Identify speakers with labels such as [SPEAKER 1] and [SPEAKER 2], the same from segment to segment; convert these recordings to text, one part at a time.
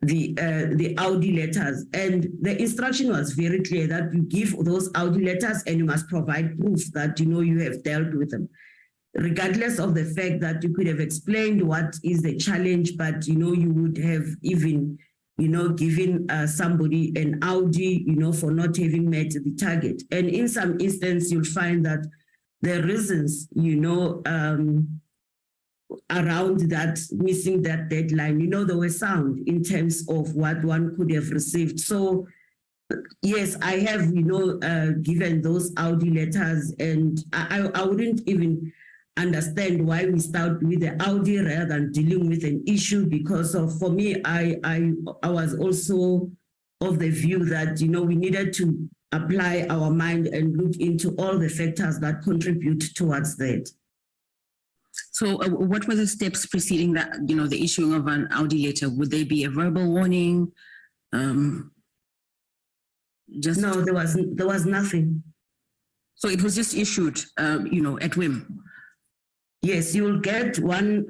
[SPEAKER 1] the Audi letters, and the instruction was very clear that you give those Audi letters and you must provide proof that you have dealt with them, regardless of the fact that you could have explained what is the challenge, but you would have even given somebody an Audi for not having met the target. And in some instances you'll find that the reasons around that missing that deadline, they were sound in terms of what one could have received. So yes, I have given those Audi letters, and I wouldn't even understand why we start with the Audi rather than dealing with an issue, because for me, I was also of the view that we needed to apply our mind and look into all the factors that contribute towards that.
[SPEAKER 2] So what were the steps preceding that, the issuing of an Audi letter? Would there be a verbal warning?
[SPEAKER 1] No, there was nothing.
[SPEAKER 2] So it was just issued, at whim?
[SPEAKER 1] Yes, you will get one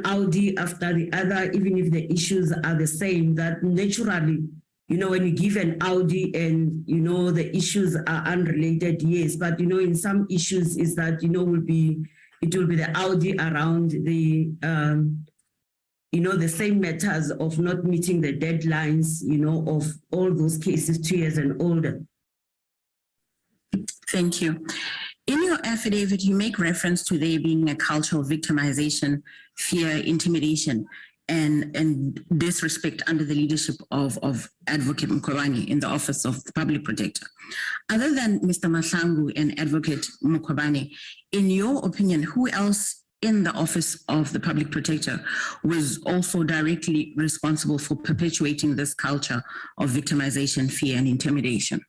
[SPEAKER 1] Audi after the other, even if the issues are the same. That naturally, when you give an Audi and, the issues are unrelated, yes. But, in some issues is that, it will be the Audi around the, the same matters of not meeting the deadlines, of all those cases 2 years and older.
[SPEAKER 2] Thank you. In your affidavit, you make reference to there being a culture of victimization, fear, intimidation, and disrespect under the leadership of Advocate Mkhwebane in the Office of the Public Protector. Other than Mr. Mahlangu and Advocate Mkhwebane, in your opinion, who else in the Office of the Public Protector was also directly responsible for perpetuating this culture of victimization, fear, and intimidation?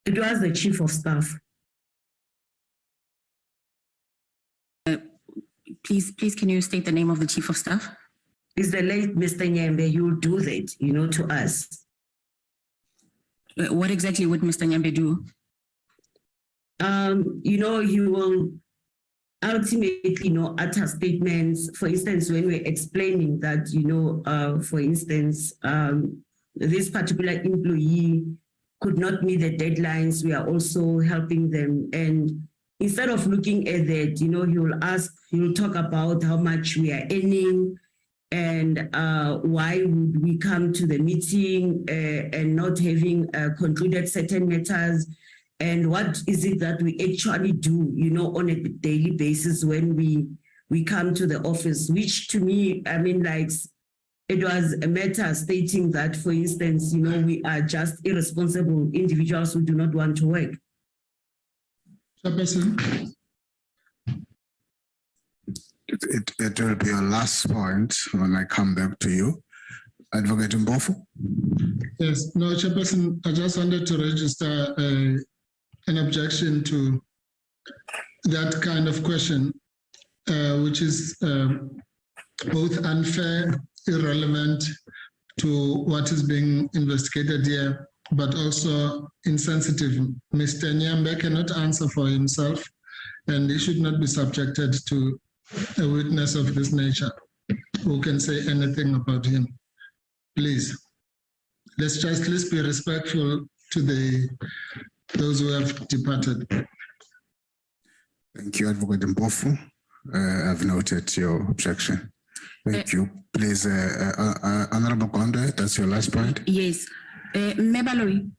[SPEAKER 1] It was the Chief of Staff.
[SPEAKER 2] Please, can you state the name of the Chief of Staff?
[SPEAKER 1] It's the late Mr. Nyembe. He will do that, to us.
[SPEAKER 2] What exactly would Mr. Nyembe do?
[SPEAKER 1] He will ultimately, utter statements. For instance, when we're explaining that, for instance, this particular employee could not meet the deadlines, we are also helping them. And instead of looking at that, he will talk about how much we are earning and why would we come to the meeting and not having concluded certain matters, and what is it that we actually do, on a daily basis when we come to the office, which to me, it was a matter stating that, for instance, we are just irresponsible individuals who do not want to work.
[SPEAKER 3] Chairperson. It will be your last point when I come back to you. Advocate Mpofu.
[SPEAKER 4] Yes, no, Chairperson, I just wanted to register an objection to that kind of question, which is both unfair, irrelevant to what is being investigated here, but also insensitive. Mr. Nyembe cannot answer for himself, and he should not be subjected to a witness of this nature who can say anything about him. Please, let's be respectful to those who have departed.
[SPEAKER 3] Thank you, Advocate Mpofu. I've noted your objection. Thank you. Please, Honorable Konde, that's your last point.
[SPEAKER 2] Yes. Baloyi.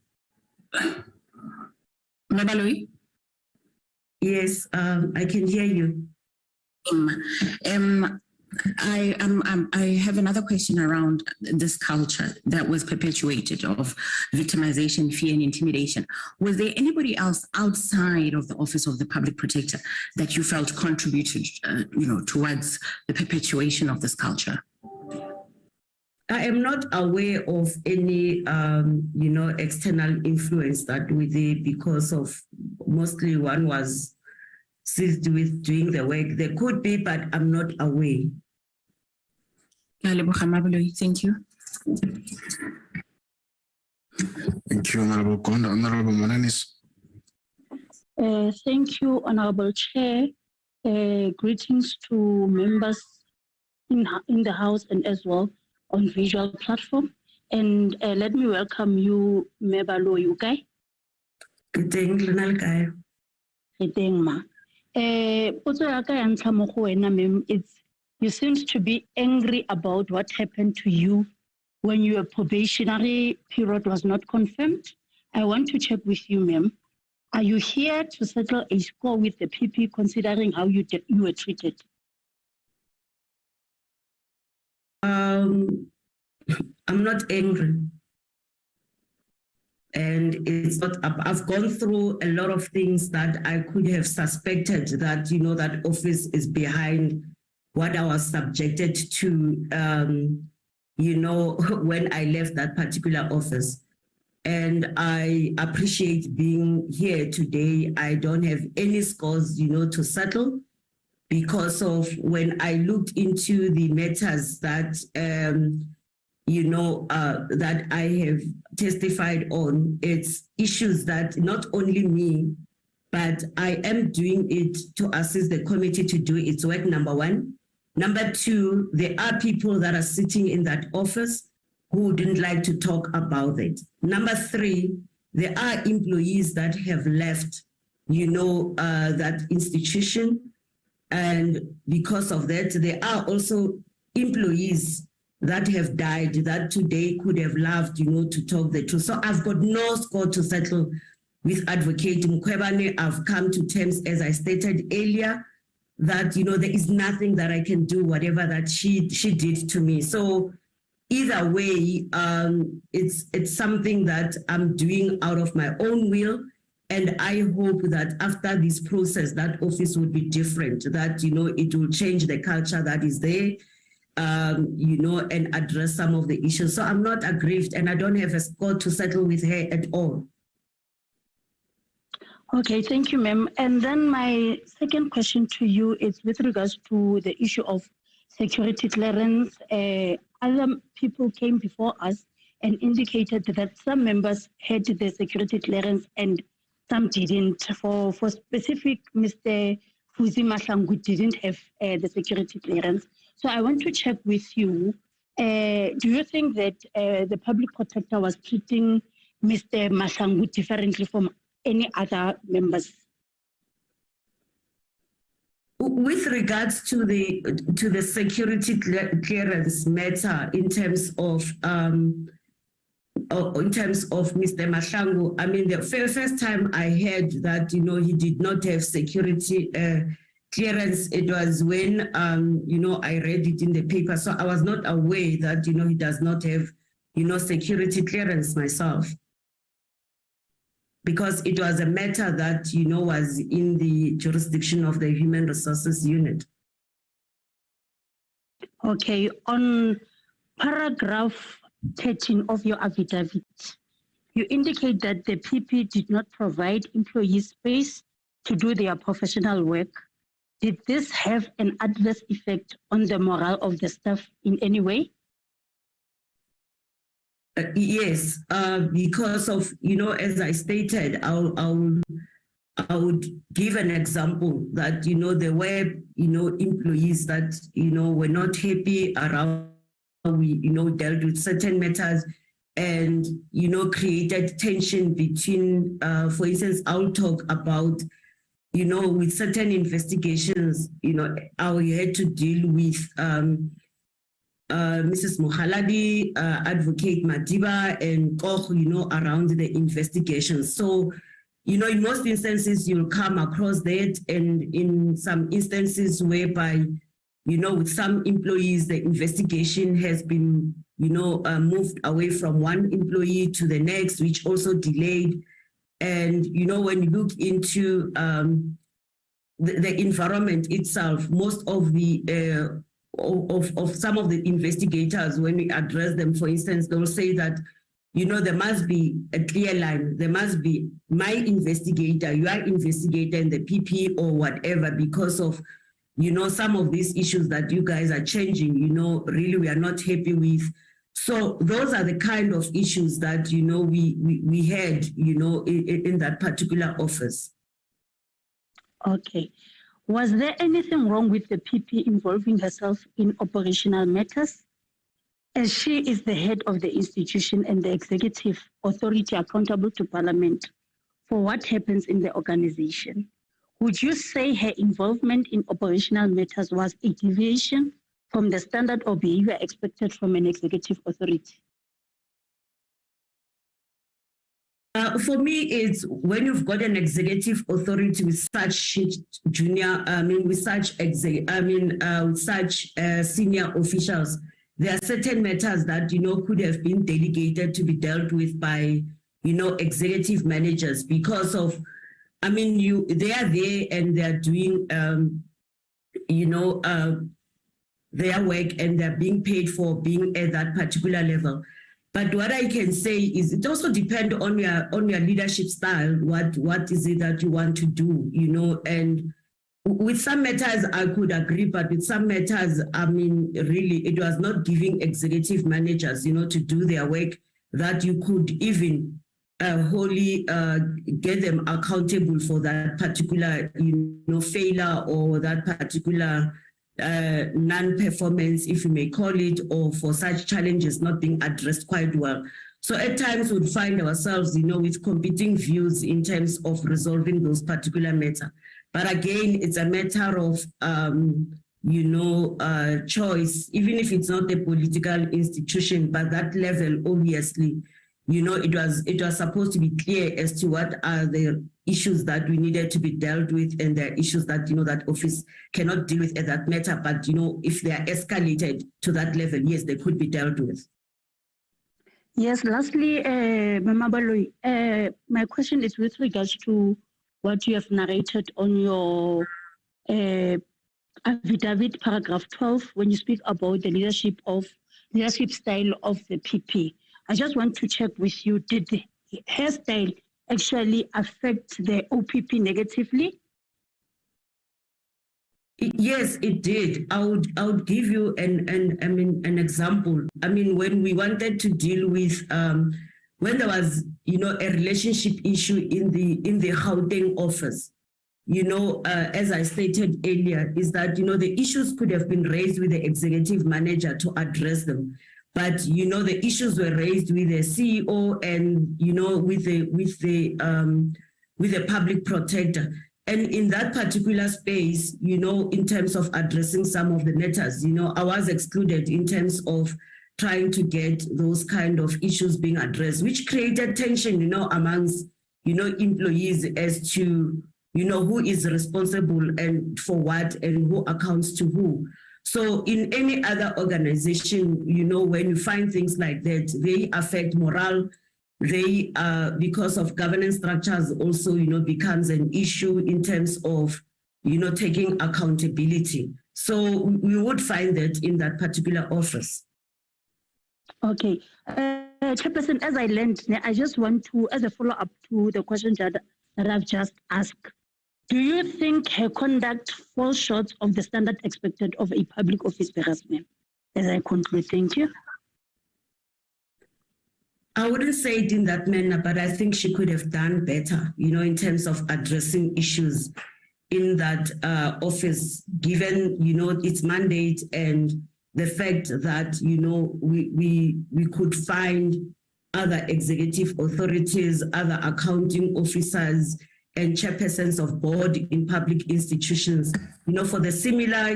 [SPEAKER 2] Baloyi?
[SPEAKER 1] Yes, I can hear you.
[SPEAKER 2] I have another question around this culture that was perpetuated of victimization, fear, and intimidation. Was there anybody else outside of the Office of the Public Protector that you felt contributed, towards the perpetuation of this culture?
[SPEAKER 1] I am not aware of any, external influence that we did, because of mostly one was seized with doing the work. There could be, but I'm not aware.
[SPEAKER 2] Thank you.
[SPEAKER 3] Thank you, Honorable Konde. Honorable Mananis.
[SPEAKER 5] Thank you, Honorable Chair. Greetings to members in the house and as well on visual platform. And let me welcome you, Baloyi, okay?
[SPEAKER 1] Good day, Lunal.
[SPEAKER 5] Good day, ma. It's you seem to be angry about what happened to you when your probationary period was not confirmed. I want to check with you, ma'am. Are you here to settle a score with the PP considering how you were treated?
[SPEAKER 1] I'm not angry. And it's not, I've gone through a lot of things that I could have suspected that, that office is behind what I was subjected to, when I left that particular office. And I appreciate being here today. I don't have any scores, to settle because of when I looked into the matters that, that I have testified on. It's issues that not only me, but I am doing it to assist the committee to do its work, number one. Number two, there are people that are sitting in that office who didn't like to talk about it. Number three, there are employees that have left, that institution. And because of that, there are also employees that have died that today could have loved, to talk the truth. So I've got no score to settle with Advocate Mkhwebane. I've come to terms, as I stated earlier, that, there is nothing that I can do, whatever that she did to me. So either way, it's something that I'm doing out of my own will. And I hope that after this process, that office will be different, that, it will change the culture that is there, and address some of the issues. So I'm not aggrieved and I don't have a score to settle with her at all.
[SPEAKER 5] Okay, thank you, ma'am. And then my second question to you is with regards to the issue of security clearance. Other people came before us and indicated that some members had the security clearance and some didn't. For specific, Mr. Fuzi Mahlangu didn't have the security clearance. So I want to check with you. Do you think that the public protector was treating Mr. Mahlangu differently from any other members?
[SPEAKER 1] With regards to the security clearance matter, in terms of Mr. Mahlangu, I mean, the first time I heard that, he did not have security clearance, it was when, I read it in the paper. So I was not aware that, he does not have, security clearance myself. Because it was a matter that, was in the jurisdiction of the Human Resources Unit.
[SPEAKER 5] Okay, on paragraph 13 of your affidavit, you indicate that the PP did not provide employees space to do their professional work. Did this have an adverse effect on the morale of the staff in any way?
[SPEAKER 1] Yes, because of, as I stated, I would give an example that, there were, employees that, were not happy around how we, dealt with certain matters and, created tension between, for instance, I'll talk about, with certain investigations, I had to deal with, Mrs. Mohaladi, Advocate Madiba, and Koch, around the investigations. So, in most instances, you'll come across that, and in some instances whereby, with some employees, the investigation has been, moved away from one employee to the next, which also delayed. And, when you look into the environment itself, most of the of some of the investigators, when we address them, for instance, they'll say that, there must be a clear line. There must be my investigator, your investigator, and the PP or whatever, because of, some of these issues that you guys are changing, really we are not happy with. So those are the kind of issues that, we had, in that particular office.
[SPEAKER 5] Okay. Was there anything wrong with the PP involving herself in operational matters? As she is the head of the institution and the executive authority accountable to Parliament for what happens in the organization, would you say her involvement in operational matters was a deviation from the standard of behavior expected from an executive authority?
[SPEAKER 1] For me, it's when you've got an executive authority with such senior officials, there are certain matters that, could have been delegated to be dealt with by, executive managers because of, they are there and they're doing, their work and they're being paid for being at that particular level. But what I can say is it also depends on your leadership style. What is it that you want to do, and with some matters I could agree, but with some matters, really, it was not giving executive managers, to do their work that you could even wholly get them accountable for that particular, failure or that particular non-performance, if you may call it, or for such challenges not being addressed quite well. So at times we'd find ourselves, with competing views in terms of resolving those particular matters. But again, it's a matter of, choice, even if it's not a political institution, but that level, obviously, it was supposed to be clear as to what are the issues that we needed to be dealt with and the issues that, that office cannot deal with at that matter. But, if they are escalated to that level, yes, they could be dealt with.
[SPEAKER 5] Yes, lastly, Mama Baloyi, my question is with regards to what you have narrated on your affidavit, paragraph 12, when you speak about the leadership style of the PP. I just want to check with you, did the hairstyle actually affect the OPP negatively?
[SPEAKER 1] Yes, it did. I would give you an example. When we wanted to deal with when there was a relationship issue in the Gauteng office, as I stated earlier, is that the issues could have been raised with the executive manager to address them. But the issues were raised with the CEO and with the public protector. And in that particular space, in terms of addressing some of the matters, I was excluded in terms of trying to get those kind of issues being addressed, which created tension, amongst, employees as to, who is responsible and for what and who accounts to who. So in any other organization, when you find things like that, they affect morale. They, because of governance structures also, becomes an issue in terms of, taking accountability. So we would find that in that particular office.
[SPEAKER 5] Okay. Chairperson, as I learned, I just want to, as a follow-up to the question that I've just asked, do you think her conduct falls short of the standard expected of a public office bearer? As I conclude, thank you.
[SPEAKER 1] I wouldn't say it in that manner, but I think she could have done better, in terms of addressing issues in that office, given, its mandate and the fact that, we could find other executive authorities, other accounting officers, and chairpersons of board in public institutions, for the similar,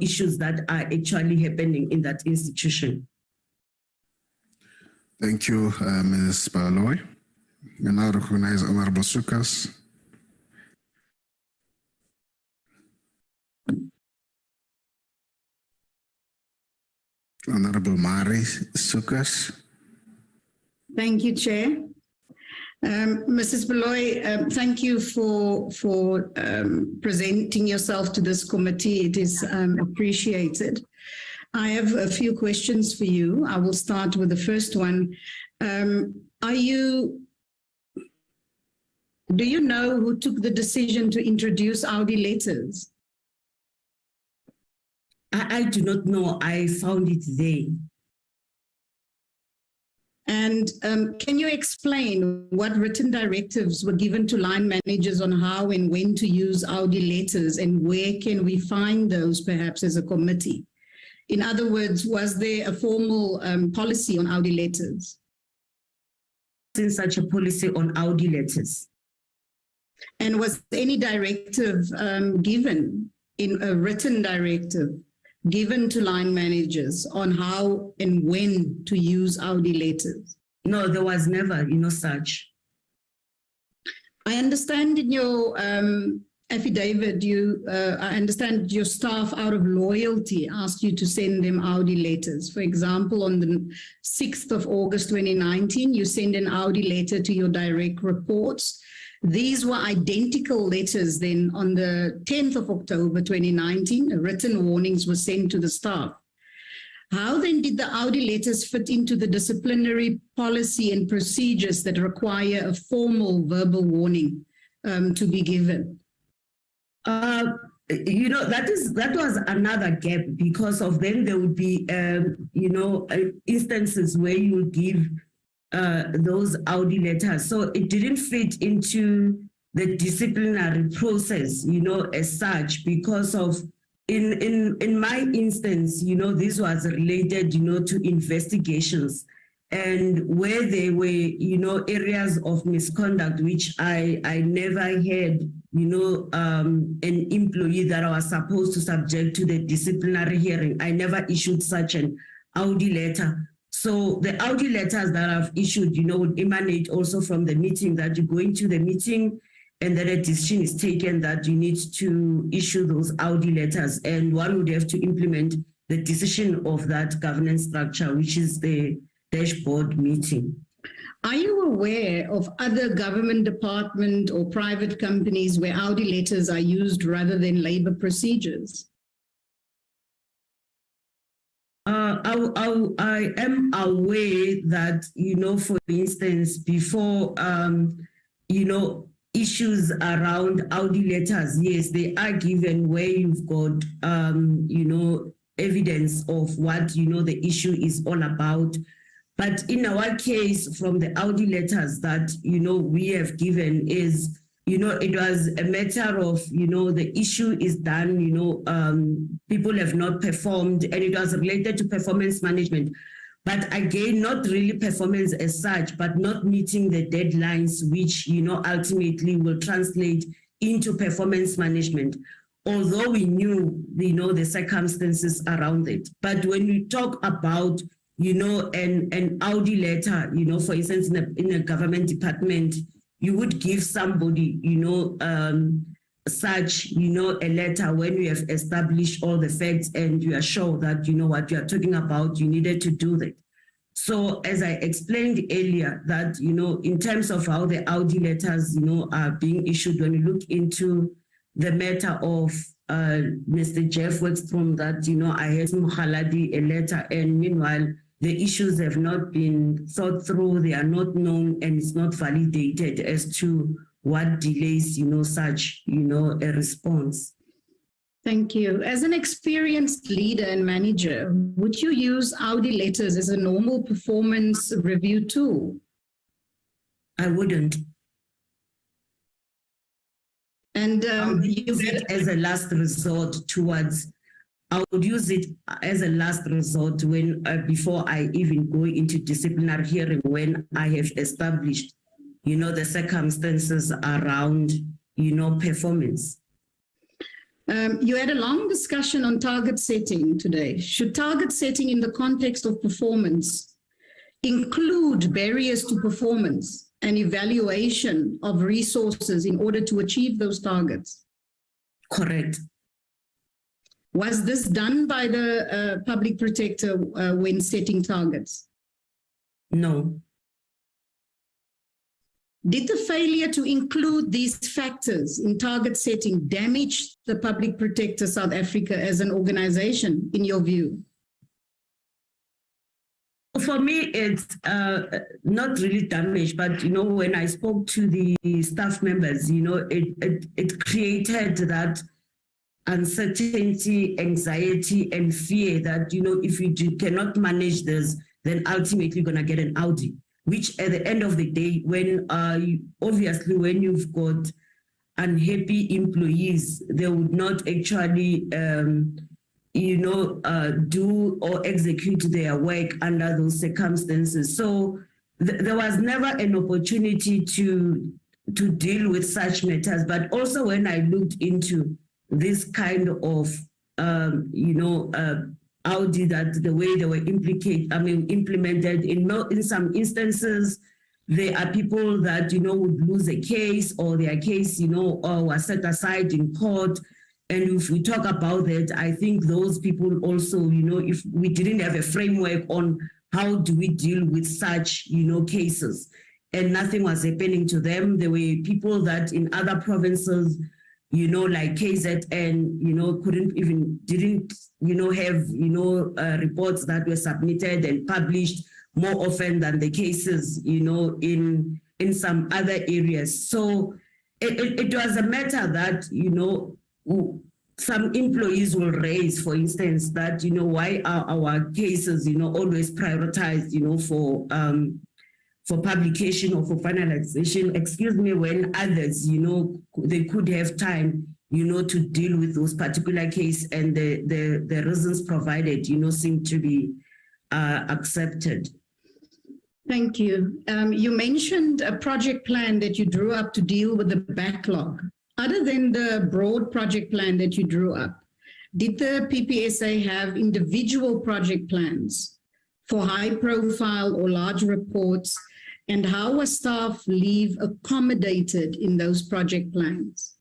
[SPEAKER 1] issues that are actually happening in that institution.
[SPEAKER 3] Thank you, Ms. Baloyi. We now recognize Honorable Sukas. Honorable Mari Sukas.
[SPEAKER 6] Thank you, Chair. Mrs. Baloyi, thank you for presenting yourself to this committee. It is appreciated. I have a few questions for you. I will start with the first one. Do you know who took the decision to introduce Audi letters?
[SPEAKER 1] I do not know. I found it there.
[SPEAKER 6] And can you explain what written directives were given to line managers on how and when to use Audi letters, and where can we find those perhaps as a committee? In other words, was there a formal policy on Audi letters?
[SPEAKER 1] In such a policy on Audi letters.
[SPEAKER 6] And was any directive given, in a written directive, given to line managers on how and when to use Audi letters?
[SPEAKER 1] No, there was never, such.
[SPEAKER 6] I understand in your affidavit, I understand your staff out of loyalty asked you to send them Audi letters. For example, on the 6th of August 2019, you send an Audi letter to your direct reports. These were identical letters then on the 10th of October 2019, written warnings were sent to the staff. How then did the Audi letters fit into the disciplinary policy and procedures that require a formal verbal warning to be given?
[SPEAKER 1] That was another gap, because of then there would be, instances where you would give those Audi letters. So it didn't fit into the disciplinary process, as such, because of, in my instance, this was related, to investigations, and where there were, areas of misconduct, which I never had, an employee that I was supposed to subject to the disciplinary hearing. I never issued such an Audi letter. So the Audi letters that I've issued, would emanate also from the meeting, that you go into the meeting and then a decision is taken that you need to issue those Audi letters, and one would have to implement the decision of that governance structure, which is the dashboard meeting.
[SPEAKER 6] Are you aware of other government department or private companies where Audi letters are used rather than labor procedures?
[SPEAKER 1] I am aware that, for instance, before, issues around Audi letters, yes, they are given where you've got, evidence of what, the issue is all about. But in our case, from the Audi letters that, we have given is, it was a matter of, the issue is done, people have not performed, and it was related to performance management. But again, not really performance as such, but not meeting the deadlines, which, ultimately will translate into performance management, although we knew, the circumstances around it. But when we talk about, an Audi letter, for instance, in a government department, you would give somebody, such, a letter when you have established all the facts and you are sure that, what you are talking about, you needed to do that. So as I explained earlier, that, in terms of how the Audi letters, are being issued, when you look into the matter of Mr. Jeff Wexstrom, that, I had Mkhaladi a letter, and meanwhile, the issues have not been thought through, they are not known, and it's not validated as to what delays, such, a response.
[SPEAKER 6] Thank you. As an experienced leader and manager, would you use Audi letters as a normal performance review tool?
[SPEAKER 1] I wouldn't.
[SPEAKER 6] And
[SPEAKER 1] I would use it as a last resort towards, I would use it as a last resort when, before I even go into disciplinary hearing, when I have established, the circumstances around, performance.
[SPEAKER 6] You had a long discussion on target setting today. Should target setting in the context of performance include barriers to performance and evaluation of resources in order to achieve those targets?
[SPEAKER 1] Correct.
[SPEAKER 6] Was this done by the public protector when setting targets?
[SPEAKER 1] No.
[SPEAKER 6] Did the failure to include these factors in target setting damage the Public Protector South Africa as an organization, in your view?
[SPEAKER 1] For me, it's not really damaged, but, when I spoke to the staff members, it created that uncertainty, anxiety, and fear that, if you cannot manage this, then ultimately you're going to get an Audi, which at the end of the day, when obviously when you've got unhappy employees, they would not actually, do or execute their work under those circumstances. So there was never an opportunity to deal with such matters. But also when I looked into this kind of, Audi, that the way they were implemented in some instances, there are people that, would lose a case, or their case, was set aside in court. And if we talk about that, I think those people also, if we didn't have a framework on how do we deal with such, cases, and nothing was happening to them. There were people that in other provinces, like KZN, didn't have, reports that were submitted and published more often than the cases, in some other areas. So it was a matter that, some employees will raise, for instance, that, why are our cases, always prioritized, for publication or for finalization, when others, they could have time, to deal with those particular cases, and the reasons provided, seem to be accepted.
[SPEAKER 6] Thank you. You mentioned a project plan that you drew up to deal with the backlog. Other than the broad project plan that you drew up, did the PPSA have individual project plans for high profile or large reports? And how was staff leave accommodated in those project plans?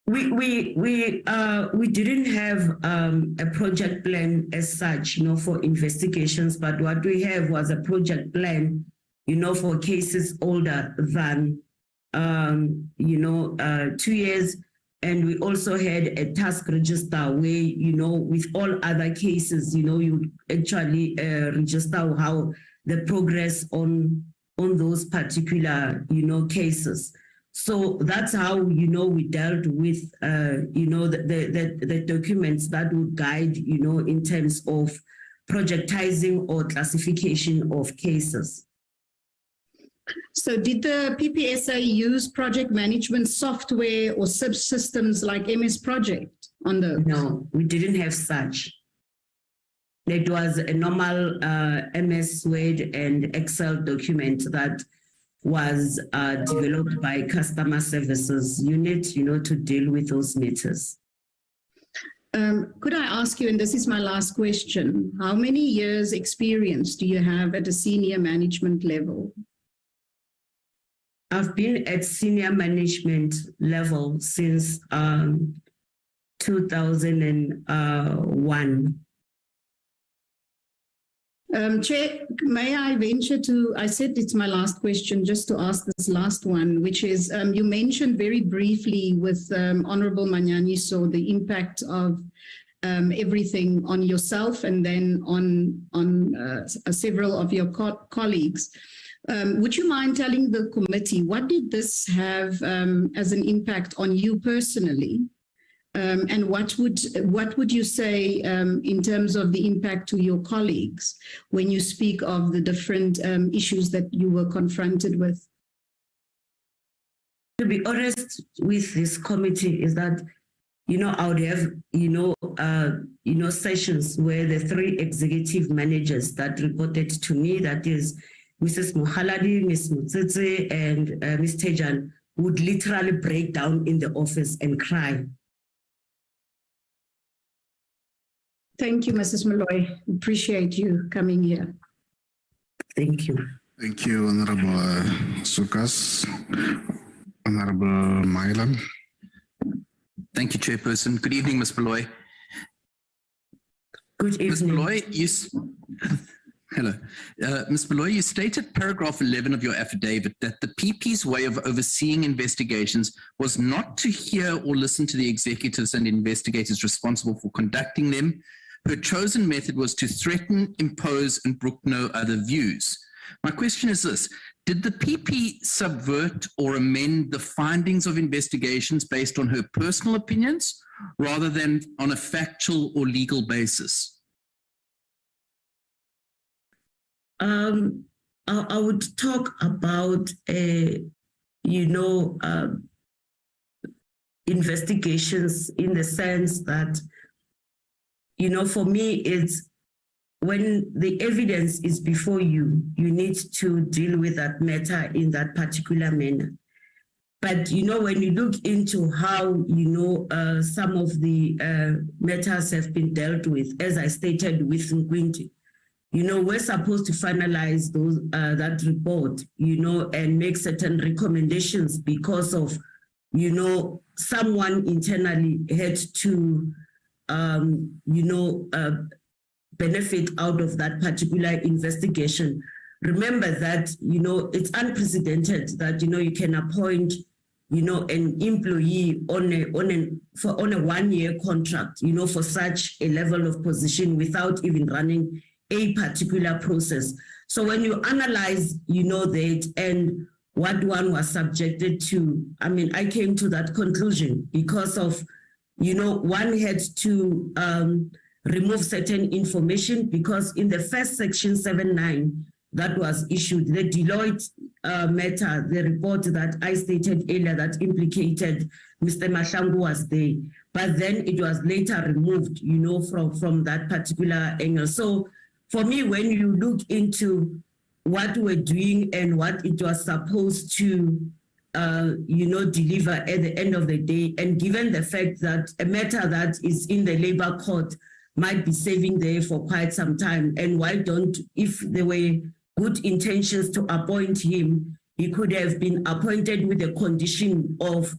[SPEAKER 1] We didn't have a project plan as such, for investigations, but what we have was a project plan, for cases older than 2 years. And we also had a task register where, with all other cases, you actually register how the progress on those particular, cases. So that's how, we dealt with, the documents that would guide, in terms of projectizing or classification of cases.
[SPEAKER 6] So did the PPSA use project management software or subsystems like MS Project on those?
[SPEAKER 1] No, we didn't have such. It was a normal MS Word and Excel document that was developed by customer services unit, to deal with those matters.
[SPEAKER 6] Could I ask you, and this is my last question, how many years experience do you have at a senior management level?
[SPEAKER 1] I've been at senior management level since 2001.
[SPEAKER 6] Chair, may I venture to, I said it's my last question, just to ask this last one, which is, you mentioned very briefly with Honorable Manyanyiso the impact of everything on yourself and then on several of your colleagues. Would you mind telling the committee, what did this have as an impact on you personally? And what would you say in terms of the impact to your colleagues when you speak of the different issues that you were confronted with?
[SPEAKER 1] To be honest with this committee is that, I would have, sessions where the three executive managers that reported to me, that is Mrs. Mohaladi, Ms. Mutsetse, and Ms. Tejan, would literally break down in the office and cry.
[SPEAKER 6] Thank you, Mrs. Baloyi. Appreciate you coming here.
[SPEAKER 1] Thank you.
[SPEAKER 3] Thank you, Honorable Sukas. Honorable Mailan.
[SPEAKER 7] Thank you, Chairperson. Good evening, Ms. Baloyi.
[SPEAKER 1] Good evening.
[SPEAKER 7] Ms. Baloyi, hello. Ms. Baloyi, you stated paragraph 11 of your affidavit that the PP's way of overseeing investigations was not to hear or listen to the executives and investigators responsible for conducting them. Her chosen method was to threaten, impose, and brook no other views. My question is this: did the PP subvert or amend the findings of investigations based on her personal opinions rather than on a factual or legal basis?
[SPEAKER 1] I would talk about, investigations in the sense that, for me, it's when the evidence is before you, you need to deal with that matter in that particular manner. But, when you look into how, some of the matters have been dealt with, as I stated with Mkwinti, we're supposed to finalize those that report, and make certain recommendations because of, someone internally had to, benefit out of that particular investigation. Remember that, it's unprecedented that, you can appoint, an employee on a 1-year contract, for such a level of position without even running a particular process. So when you analyze, that and what one was subjected to, I came to that conclusion because of, one had to remove certain information because in the first section 7.9 that was issued, the Deloitte matter, the report that I stated earlier that implicated Mr. Mahlangu was there, but then it was later removed, from that particular angle. So for me, when you look into what we're doing and what it was supposed to, deliver at the end of the day, and given the fact that a matter that is in the labor court might be saving there for quite some time, and why don't, if there were good intentions to appoint him, he could have been appointed with a condition of,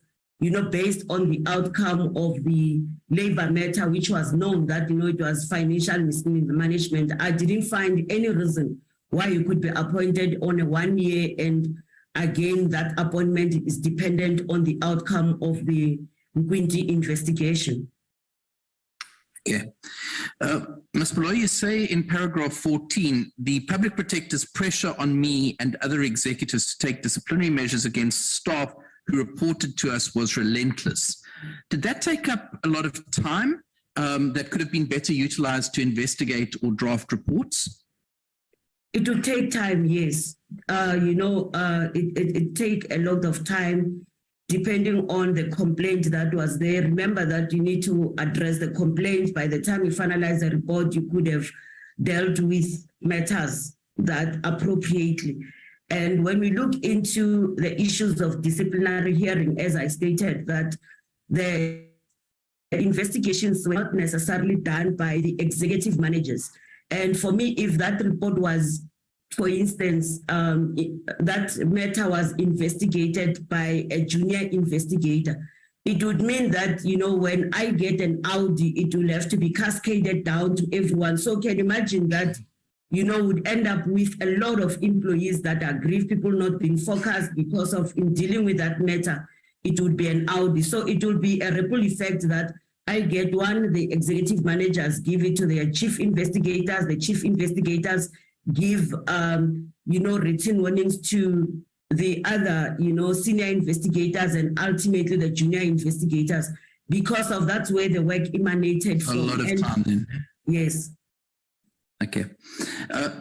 [SPEAKER 1] based on the outcome of the labor matter, which was known that, it was financial mismanagement. I didn't find any reason why you could be appointed on a 1 year, and again, that appointment is dependent on the outcome of the Mkwinti investigation.
[SPEAKER 7] Yeah. Ms. Baloyi, you say in paragraph 14, the public protector's pressure on me and other executives to take disciplinary measures against staff who reported to us was relentless. Did that take up a lot of time that could have been better utilized to investigate or draft reports?
[SPEAKER 1] It would take time, yes. It take a lot of time depending on the complaint that was there. Remember that you need to address the complaint. By the time you finalize the report, you could have dealt with matters that appropriately. And when we look into the issues of disciplinary hearing, as I stated, that the investigations were not necessarily done by the executive managers. And for me, if that report was, for instance, that matter was investigated by a junior investigator, it would mean that, when I get an Audi, it will have to be cascaded down to everyone. So can you imagine that, would end up with a lot of employees that are grieved, people not being focused because of in dealing with that matter, it would be an Audi. So it will be a ripple effect that I get one, the executive managers give it to their chief investigators, the chief investigators give, written warnings to the other, senior investigators and ultimately the junior investigators, because of that's where the work emanated from.
[SPEAKER 7] A lot of time then.
[SPEAKER 1] Yes.
[SPEAKER 7] Okay.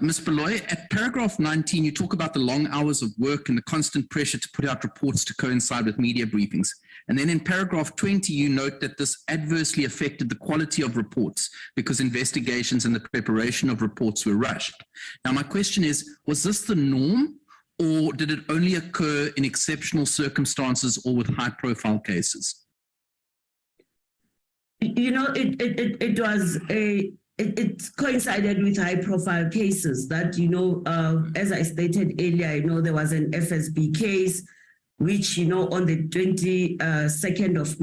[SPEAKER 7] Ms. Baloyi, at paragraph 19, you talk about the long hours of work and the constant pressure to put out reports to coincide with media briefings. And then in paragraph 20, you note that this adversely affected the quality of reports because investigations and the preparation of reports were rushed. Now, my question is, was this the norm, or did it only occur in exceptional circumstances or with high-profile cases?
[SPEAKER 1] It coincided with high-profile cases that, as I stated earlier, there was an FSB case, which, on the 22nd of,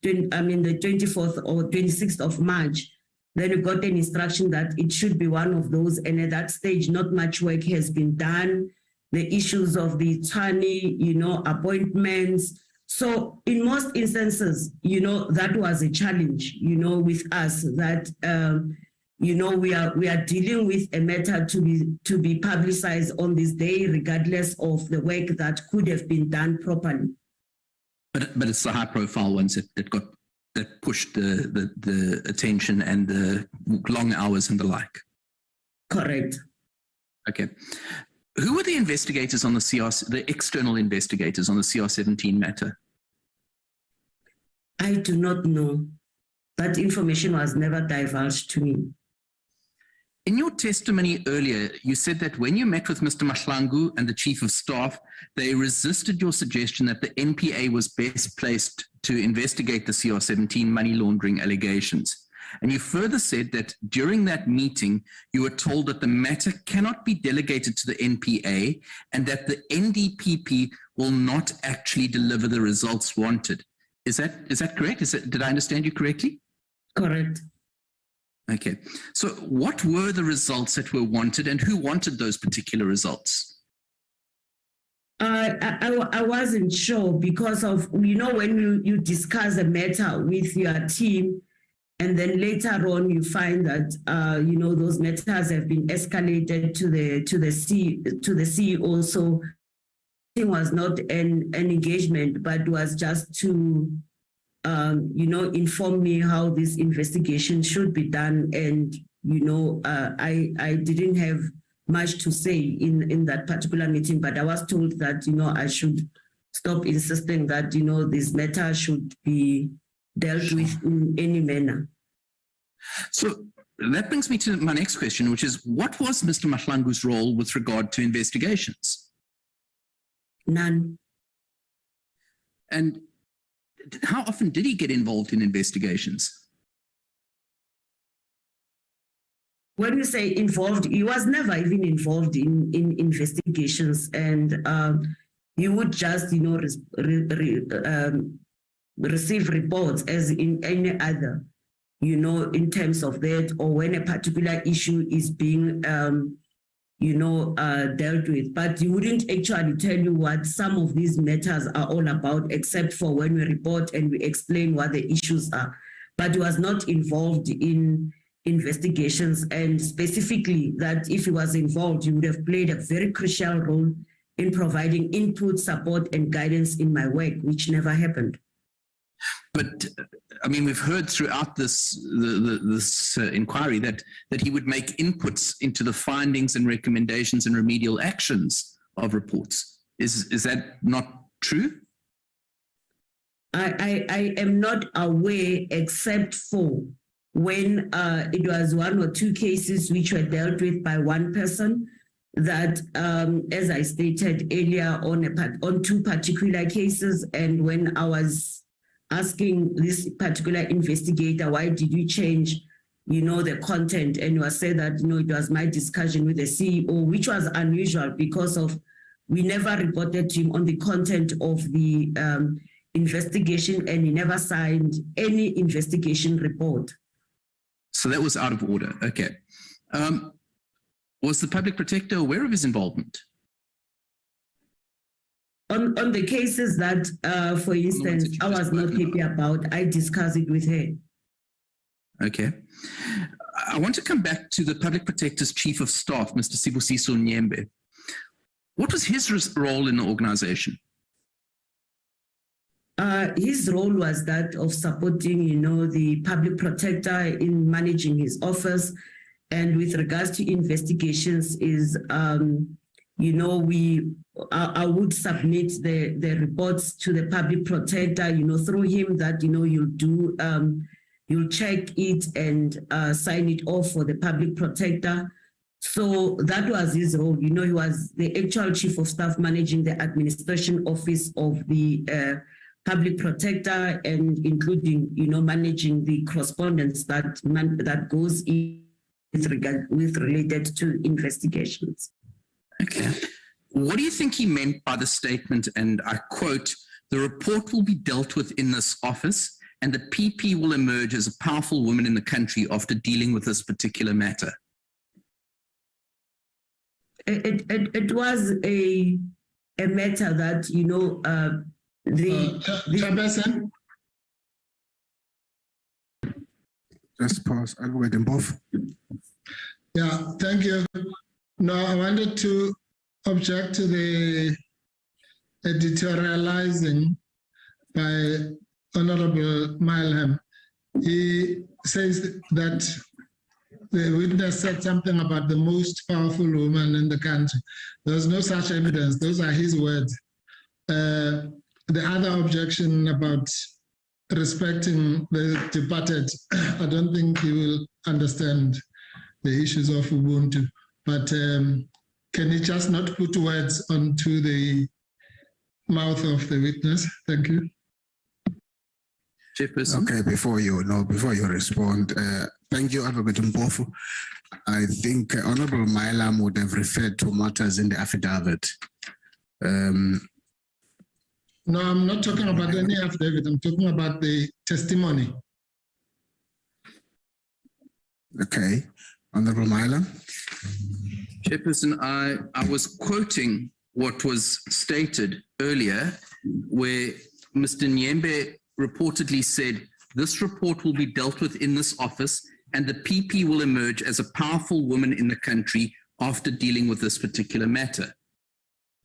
[SPEAKER 1] the 24th or 26th of March, then we got an instruction that it should be one of those. And at that stage, not much work has been done. The issues of the attorney, appointments. So in most instances, that was a challenge, with us that, we are dealing with a matter to be publicized on this day, regardless of the work that could have been done properly.
[SPEAKER 7] But it's the high profile ones that pushed the attention and the long hours and the like.
[SPEAKER 1] Correct.
[SPEAKER 7] Okay. Who were the investigators on the CR, the external investigators on the CR17 matter?
[SPEAKER 1] I do not know. That information was never divulged to me.
[SPEAKER 7] In your testimony earlier, you said that when you met with Mr. Mahlangu and the Chief of Staff, they resisted your suggestion that the NPA was best placed to investigate the CR17 money laundering allegations. And you further said that during that meeting, you were told that the matter cannot be delegated to the NPA and that the NDPP will not actually deliver the results wanted. Is that correct? Did I understand you correctly?
[SPEAKER 1] Correct.
[SPEAKER 7] Okay. So what were the results that were wanted and who wanted those particular results?
[SPEAKER 1] I wasn't sure because of, when you discuss a matter with your team and then later on you find that, those matters have been escalated to the CEO. So it was not an engagement, but was just to, inform me how this investigation should be done. And, I didn't have much to say in that particular meeting, but I was told that, I should stop insisting that, this matter should be dealt with in any manner.
[SPEAKER 7] So that brings me to my next question, which is, what was Mr. Mahlangu's role with regard to investigations?
[SPEAKER 1] None.
[SPEAKER 7] And how often did he get involved in investigations?
[SPEAKER 1] When you say involved, he was never even involved in investigations, and he would just, receive reports as in any other, in terms of that, or when a particular issue is being, dealt with. But he wouldn't actually tell you what some of these matters are all about, except for when we report and we explain what the issues are. But he was not involved in investigations, and specifically that if he was involved, he would have played a very crucial role in providing input, support, and guidance in my work, which never happened.
[SPEAKER 7] But I mean, we've heard throughout this inquiry that he would make inputs into the findings and recommendations and remedial actions of reports. Is that not true?
[SPEAKER 1] I am not aware, except for when it was one or two cases which were dealt with by one person, that, as I stated earlier, on two particular cases, and when I was asking this particular investigator, why did you change, the content, and you said that, it was my discussion with the CEO, which was unusual because of we never reported to him on the content of the investigation, and he never signed any investigation report.
[SPEAKER 7] So that was out of order. Okay. Was the public protector aware of his involvement?
[SPEAKER 1] On the cases that, for instance, I was not happy about, I discussed it with her.
[SPEAKER 7] Okay. I want to come back to the public protector's chief of staff, Mr. Busisiwe Nyembe. What was his role in the organization?
[SPEAKER 1] His role was that of supporting, the public protector in managing his office. And with regards to investigations is, I would submit the reports to the public protector, through him that, you'll check it and sign it off for the public protector. So that was his role. He was the actual chief of staff managing the administration office of the public protector, and including, managing the correspondence that goes in with related to investigations.
[SPEAKER 7] Okay. What do you think he meant by the statement, and I quote, "The report will be dealt with in this office and the PP will emerge as a powerful woman in the country after dealing with this particular matter"?
[SPEAKER 1] It was a matter that,
[SPEAKER 4] Chairperson?
[SPEAKER 3] Just pause. Advocate Mpofu.
[SPEAKER 4] Yeah, thank you. No, I wanted to object to the editorializing by Honorable Milham. He says that the witness said something about the most powerful woman in the country. There's no such evidence. Those are his words. The other objection about respecting the departed, I don't think he will understand the issues of Ubuntu. But can he just not put words onto the mouth of the witness? Thank you.
[SPEAKER 7] Chairperson.
[SPEAKER 3] Okay, before you respond, thank you, Advocate Mpofu. I think Honorable Mailam would have referred to matters in the affidavit.
[SPEAKER 4] No, I'm not talking about any affidavit. I'm talking about the testimony.
[SPEAKER 3] Okay, Honorable Mailam.
[SPEAKER 7] Chairperson, I was quoting what was stated earlier, where Mr. Nyembe reportedly said, this report will be dealt with in this office and the PP will emerge as a powerful woman in the country after dealing with this particular matter.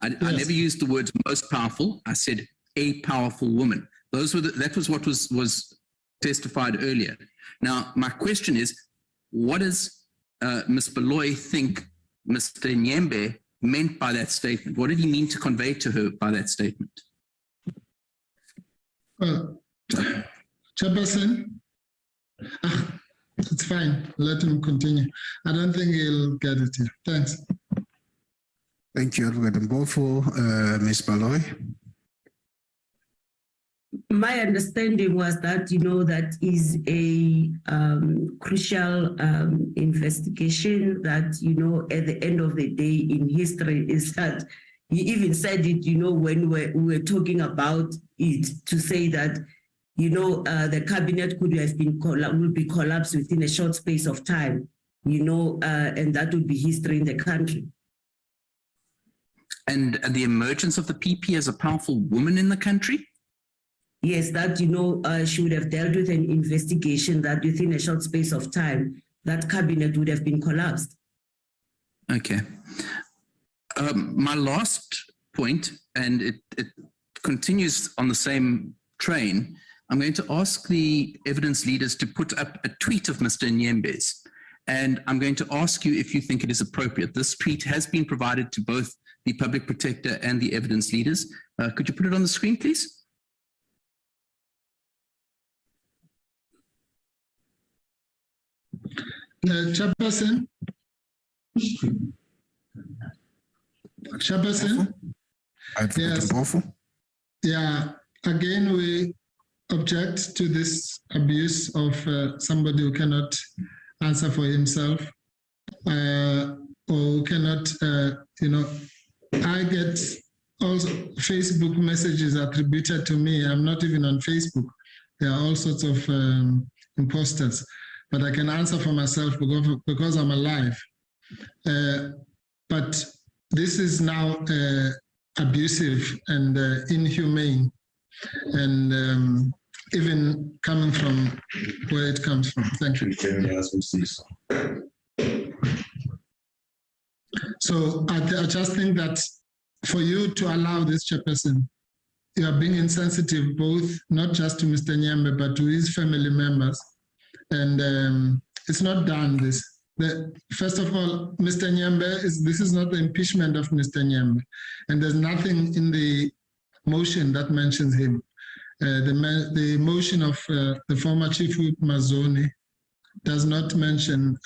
[SPEAKER 7] I never used the words most powerful. I said a powerful woman. That was what was testified earlier. Now, my question is, what does Ms. Baloyi think Mr. Nyembe meant by that statement? What did he mean to convey to her by that statement?
[SPEAKER 4] Well, Chairperson, it's fine. Let him continue. I don't think he'll get it here. Thanks.
[SPEAKER 3] Thank you, Advocate Mpofu. Ms. Baloyi.
[SPEAKER 1] My understanding was that, that is a crucial investigation that, at the end of the day in history is that he even said it, when we were talking about it, to say that, the cabinet could have been will be collapsed within a short space of time, and that would be history in the country.
[SPEAKER 7] And the emergence of the PP as a powerful woman in the country?
[SPEAKER 1] Yes, that, she would have dealt with an investigation that within a short space of time, that cabinet would have been collapsed.
[SPEAKER 7] Okay. My last point, and it continues on the same train, I'm going to ask the evidence leaders to put up a tweet of Mr. Nyembe's, and I'm going to ask you if you think it is appropriate. This tweet has been provided to both the public protector and the evidence leaders. Could you put it on the screen, please?
[SPEAKER 4] Chairperson. Chairperson. Yes. Yeah. Again, we object to this abuse of somebody who cannot answer for himself, or who cannot, I get also Facebook messages attributed to me. I'm not even on Facebook. There are all sorts of imposters, but I can answer for myself because I'm alive. But this is now abusive and inhumane, and even coming from where it comes from. Thank you. So I just think that for you to allow this, Chairperson, you are being insensitive both, not just to Mr. Nyembe, but to his family members. And it's not done this. First of all, Mr. Nyembe, this is not the impeachment of Mr. Nyembe. And there's nothing in the motion that mentions him. The motion of the former Chief Whip Mazoni does not mention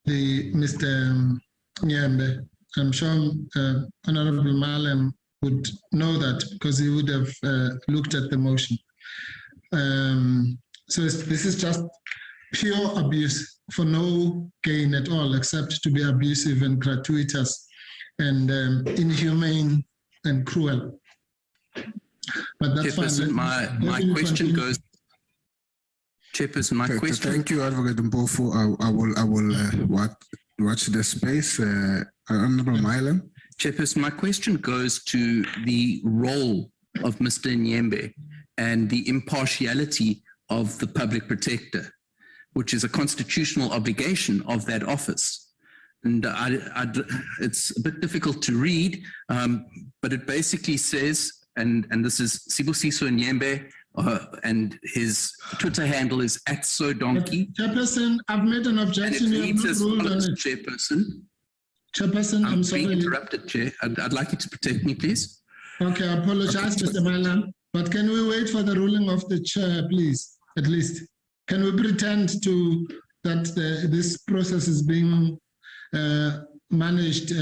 [SPEAKER 4] Mr. Nyembe. I'm sure Honorable Malem would know that because he would have looked at the motion. So this is just pure abuse for no gain at all, except to be abusive and gratuitous and inhumane and cruel. But that's
[SPEAKER 7] Chairperson, my question goes. Chairperson, my question.
[SPEAKER 3] Thank you, Advocate Mpofu. I will watch the space. Honorable Mailam.
[SPEAKER 7] Chairperson, my question goes to the role of Mr. Nyembe and the impartiality of the public protector, which is a constitutional obligation of that office. And it's a bit difficult to read, but it basically says, and this is Busisiwe Nyembe, and his Twitter handle is @SoDonkey.
[SPEAKER 4] Chairperson, I've made an objection.
[SPEAKER 7] And it reads
[SPEAKER 4] You have
[SPEAKER 7] as
[SPEAKER 4] not ruled on
[SPEAKER 7] follows,
[SPEAKER 4] it.
[SPEAKER 7] Chairperson.
[SPEAKER 4] Chairperson, I'm sorry.
[SPEAKER 7] being interrupted, Chair. I'd like you to protect me, please.
[SPEAKER 4] Okay, I apologize, Mr. Malam, but can we wait for the ruling of the chair, please, at least? Can we pretend to that this process is being managed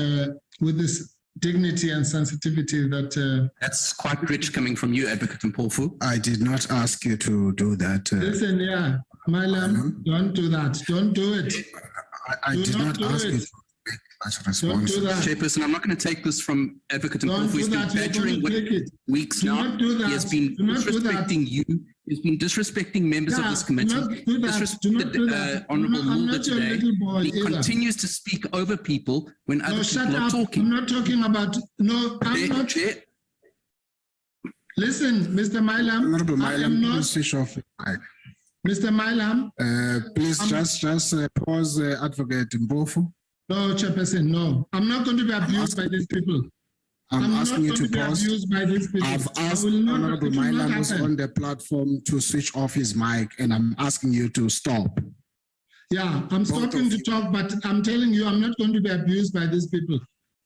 [SPEAKER 4] with this dignity and sensitivity that...
[SPEAKER 7] That's quite rich coming from you, Advocate Mpofu.
[SPEAKER 3] I did not ask you to do that.
[SPEAKER 4] Listen, yeah, Malam, don't do that. Don't do it.
[SPEAKER 3] I did not ask you to make such response.
[SPEAKER 7] Chairperson, I'm not going to take this from Advocate Mpofu. He's been badgering weeks now. He has been disrespecting you. He's been disrespecting members of this committee. Disrespected Honourable Mulder today. He continues to speak over people when other people are talking.
[SPEAKER 4] I'm not talking about... No, I'm not...
[SPEAKER 7] Chair.
[SPEAKER 4] Listen, Mr. Malam.
[SPEAKER 3] Honourable Malam, please switch off the mic.
[SPEAKER 4] Mr. Malam.
[SPEAKER 3] Please just pause, Advocate Mpofu.
[SPEAKER 4] No, Chairperson, no. I'm not going to be abused by these people.
[SPEAKER 3] I'm asking you to pause.
[SPEAKER 4] I've
[SPEAKER 3] asked Honorable Malam who's on the platform to switch off his mic, and I'm asking you to stop.
[SPEAKER 4] Yeah, I'm stopping to talk, but I'm telling you, I'm not going to be abused by these people.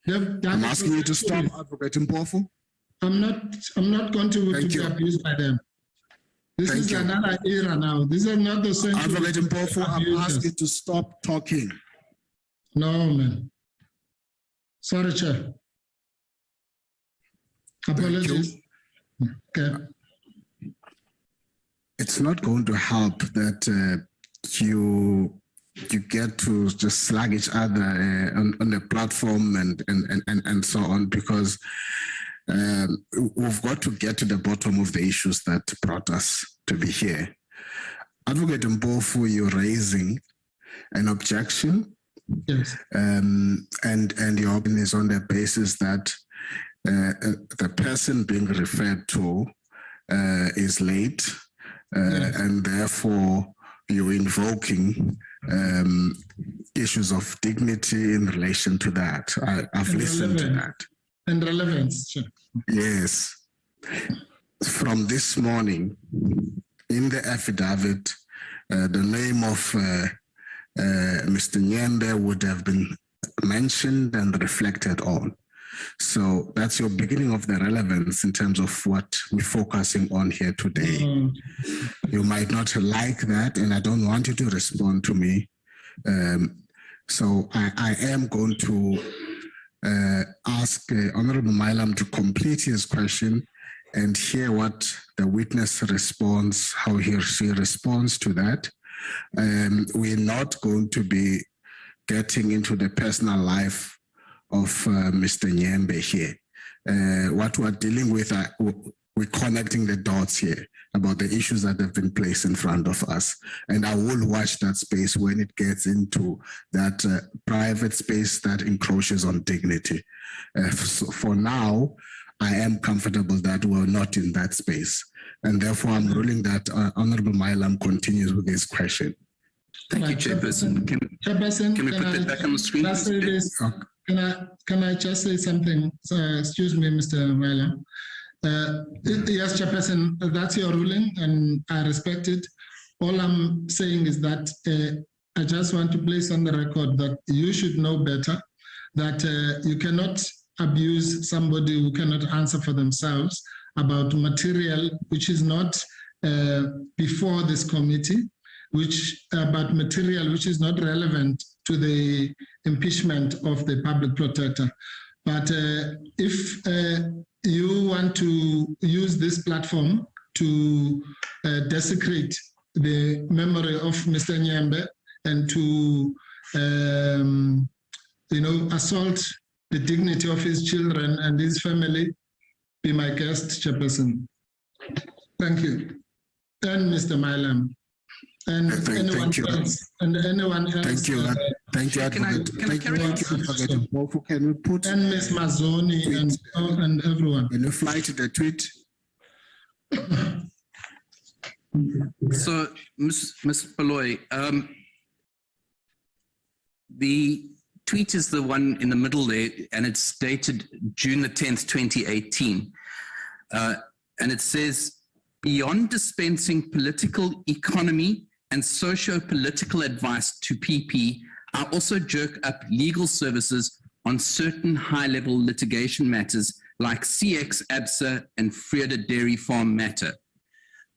[SPEAKER 3] I'm asking you to stop, Advocate Mpofu.
[SPEAKER 4] I'm not going to be abused by them. This is another era now. This is not the same.
[SPEAKER 3] Advocate Mpofu, I'm asking you to stop talking.
[SPEAKER 4] No, man. Sorry, Chair. Apologies. Okay.
[SPEAKER 3] It's not going to help that you get to just slag each other on the platform and so on, because we've got to get to the bottom of the issues that brought us to be here. Advocate Mpofu, you're raising an objection.
[SPEAKER 4] Yes.
[SPEAKER 3] And your opinion is on the basis that the person being referred to is late, and therefore you're invoking issues of dignity in relation to that. I've listened to that.
[SPEAKER 4] And relevance, sure.
[SPEAKER 3] Yes. From this morning, in the affidavit, the name of Mr. Nyembe would have been mentioned and reflected on. So that's your beginning of the relevance in terms of what we're focusing on here today. You might not like that, and I don't want you to respond to me. So I am going to ask Honorable Malam to complete his question and hear what the witness responds, how he or she responds to that. We're not going to be getting into the personal life of Mr. Nyembe here. What we're dealing with, we're connecting the dots here about the issues that have been placed in front of us. And I will watch that space when it gets into that private space that encroaches on dignity. So for now, I am comfortable that we're not in that space. And therefore, I'm ruling that Honorable Malam continues with his question.
[SPEAKER 7] Thank you, Chairperson. Can we put that back on the screen?
[SPEAKER 4] Can I just say something? Excuse me, Mr. Malam. Yes, Chairperson, that's your ruling, and I respect it. All I'm saying is that I just want to place on the record that you should know better, that you cannot abuse somebody who cannot answer for themselves about material which is not before this committee, about material which is not relevant to the impeachment of the public protector. But if you want to use this platform to desecrate the memory of Mr. Nyembe and to, assault the dignity of his children and his family, be my guest, Chairperson. Thank you. And Mr. Malam. And anyone else. And anyone else.
[SPEAKER 3] Thank you. Thank you, Advocate. Thank you, Advocate Mpofu. Can we put...
[SPEAKER 4] And Ms. Mazzoni and everyone.
[SPEAKER 3] Can you fly to the tweet?
[SPEAKER 7] So, Ms. Baloyi, the tweet is the one in the middle there, and it's dated June the 10th, 2018. And it says, beyond dispensing political economy and socio-political advice to PP, I also jerk up legal services on certain high-level litigation matters like CX, ABSA, and Freda Dairy Farm matter.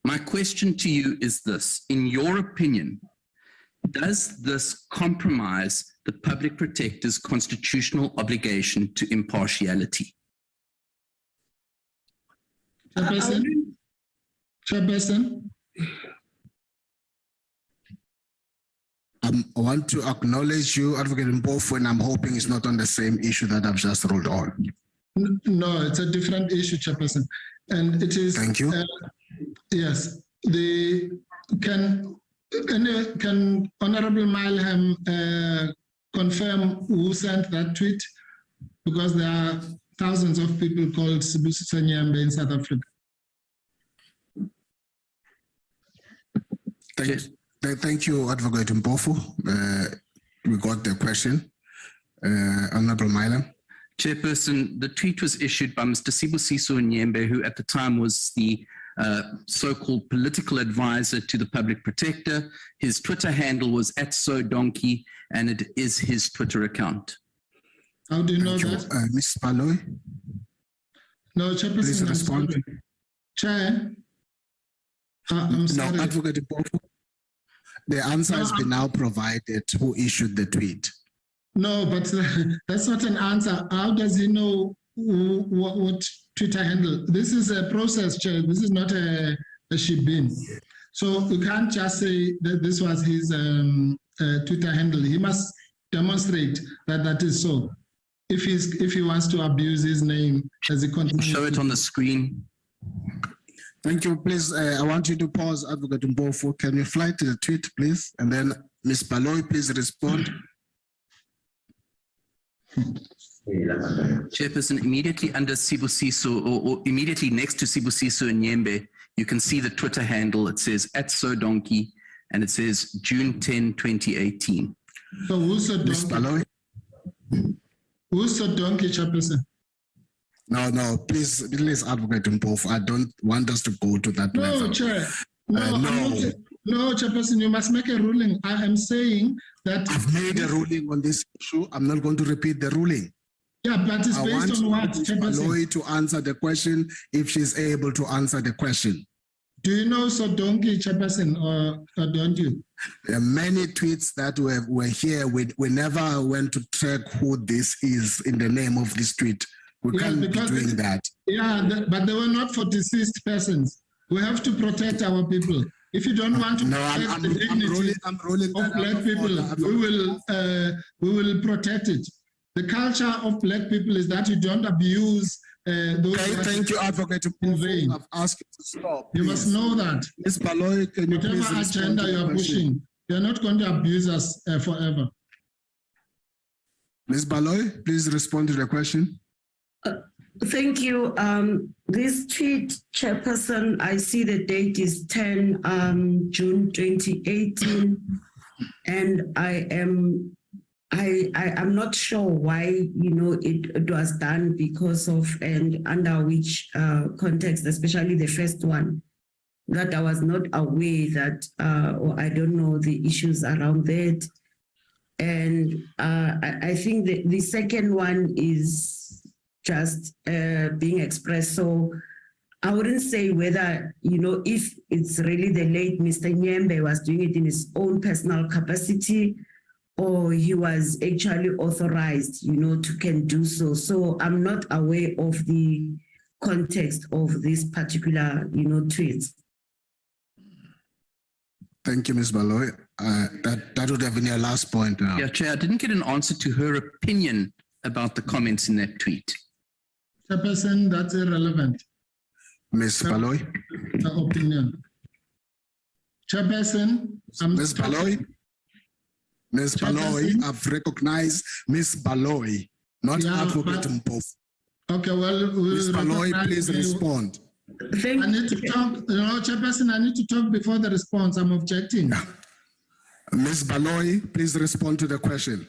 [SPEAKER 7] My question to you is this: in your opinion, does this compromise the public protector's constitutional obligation to impartiality?
[SPEAKER 4] Chairperson.
[SPEAKER 3] I want to acknowledge you, Advocate Mpofu, and I'm hoping it's not on the same issue that I've just rolled on.
[SPEAKER 4] No, it's a different issue, Chairperson. And it is...
[SPEAKER 3] Thank you.
[SPEAKER 4] Yes. Can Honorable Milham confirm who sent that tweet? Because there are thousands of people called Busisiwe in South Africa.
[SPEAKER 3] Thank you, Advocate Mpofu. We got the question. Honorable Milham.
[SPEAKER 7] Chairperson, the tweet was issued by Mr. Busisiwe, who at the time was the so-called political advisor to the public protector. His Twitter handle was @SoDonkey, and it is his Twitter account.
[SPEAKER 4] How do you know that?
[SPEAKER 3] Ms. Baloyi?
[SPEAKER 4] No, Chairperson.
[SPEAKER 3] Please respond.
[SPEAKER 4] Chair? I'm sorry.
[SPEAKER 3] No, Advocate Mpofu. The answer has been now provided. Who issued the tweet?
[SPEAKER 4] No, but that's not an answer. How does he know what Twitter handle? This is a process, Chair. This is not a shebeen. So you can't just say that this was his Twitter handle. He must demonstrate that that is so. If he wants to abuse his name as he continues.
[SPEAKER 7] Show it on the screen.
[SPEAKER 3] Thank you. Please, I want you to pause, Advocate Mpofu. Can you fly to the tweet, please? And then Ms. Baloyi, please respond.
[SPEAKER 7] Chairperson, immediately under Busisiwe, or immediately next to Busisiwe, you can see the Twitter handle. It says @SoDonkey, and it says June 10, 2018.
[SPEAKER 4] So who's a
[SPEAKER 3] Ms. Baloyi?
[SPEAKER 4] Who's a donkey, Chairperson?
[SPEAKER 3] No, please, Advocate Mpofu. I don't want us to go to that level.
[SPEAKER 4] No, Chair. No, Chairperson, you must make a ruling. I am saying that...
[SPEAKER 3] I've made a ruling on this issue. I'm not going to repeat the ruling.
[SPEAKER 4] Yeah, but it's based on what, Chairperson?
[SPEAKER 3] Baloyi to answer the question if she's able to answer the question.
[SPEAKER 4] Do you know Sodonki, Chairperson, or don't you?
[SPEAKER 3] There are many tweets that were here. We never went to track who this is in the name of this tweet. We can't be doing that.
[SPEAKER 4] Yeah, but they were not for deceased persons. We have to protect our people. If you don't want to protect the dignity of black people, we will protect it. The culture of black people is that you don't abuse those.
[SPEAKER 3] Thank you, Advocate Mpofu. I've asked you to stop.
[SPEAKER 4] You must know that.
[SPEAKER 3] Ms. Baloyi, can you please
[SPEAKER 4] whatever agenda you are pushing, you're not going to abuse us forever.
[SPEAKER 3] Ms. Baloyi, please respond to the question.
[SPEAKER 1] Thank you. This tweet, Chairperson, I see the date is 10 June 2018, and I'm not sure why it was done, because of and under which context, especially the first one, that I was not aware that or I don't know the issues around that. And I think the second one is just being expressed. So I wouldn't say whether, if it's really the late Mr. Nyembe was doing it in his own personal capacity, or he was actually authorized, to can do so. So I'm not aware of the context of this particular, tweet.
[SPEAKER 3] Thank you, Ms. Baloyi. That would have been your last point now.
[SPEAKER 7] Yeah, Chair, I didn't get an answer to her opinion about the comments in that tweet.
[SPEAKER 4] Chairperson, that's irrelevant.
[SPEAKER 3] Ms. Baloyi.
[SPEAKER 4] The opinion. Chairperson,
[SPEAKER 3] Ms. Baloyi. Ms. Baloyi, I've recognized Ms. Baloyi, not Advocate Mpofu.
[SPEAKER 4] Okay, well,
[SPEAKER 3] Ms. Baloyi, please respond.
[SPEAKER 1] I
[SPEAKER 4] need to talk, Chairperson, I need to talk before the response. I'm objecting.
[SPEAKER 3] Ms. Baloyi, please respond to the question.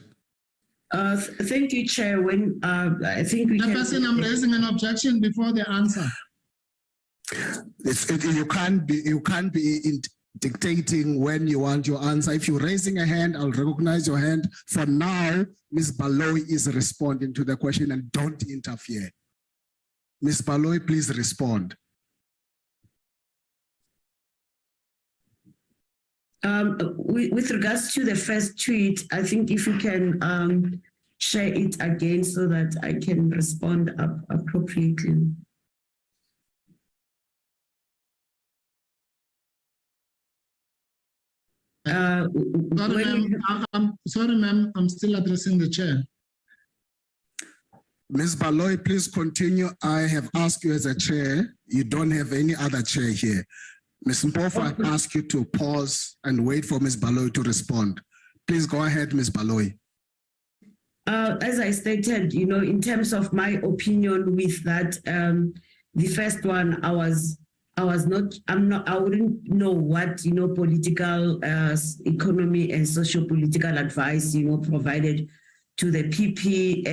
[SPEAKER 1] Thank you, Chair. When I think we
[SPEAKER 4] Chairperson, I'm raising an objection before the answer.
[SPEAKER 3] You can't be dictating when you want your answer. If you're raising a hand, I'll recognize your hand. For now, Ms. Baloyi is responding to the question, and don't interfere. Ms. Baloyi, please respond.
[SPEAKER 1] With regards to the first tweet, I think if you can share it again so that I can respond appropriately.
[SPEAKER 4] Sorry, ma'am, I'm still addressing the chair.
[SPEAKER 3] Ms. Baloyi, please continue. I have asked you as a chair. You don't have any other chair here. Ms. Mpofu, I ask you to pause and wait for Ms. Baloyi to respond. Please go ahead, Ms. Baloyi.
[SPEAKER 1] As I stated, in terms of my opinion with that, the first one, I wouldn't know what, political, economy and socio-political advice, provided to the PP,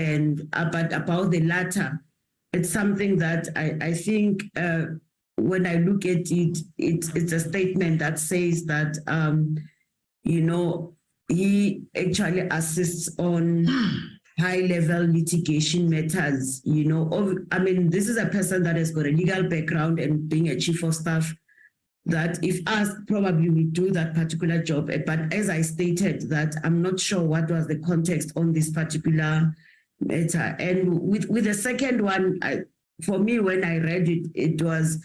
[SPEAKER 1] but about the latter, it's something that I think when I look at it, it's a statement that says that, he actually assists on high-level litigation matters, this is a person that has got a legal background and being a chief of staff that if asked, probably would do that particular job. But as I stated that I'm not sure what was the context on this particular matter. And with the second one, for me, when I read it, it was,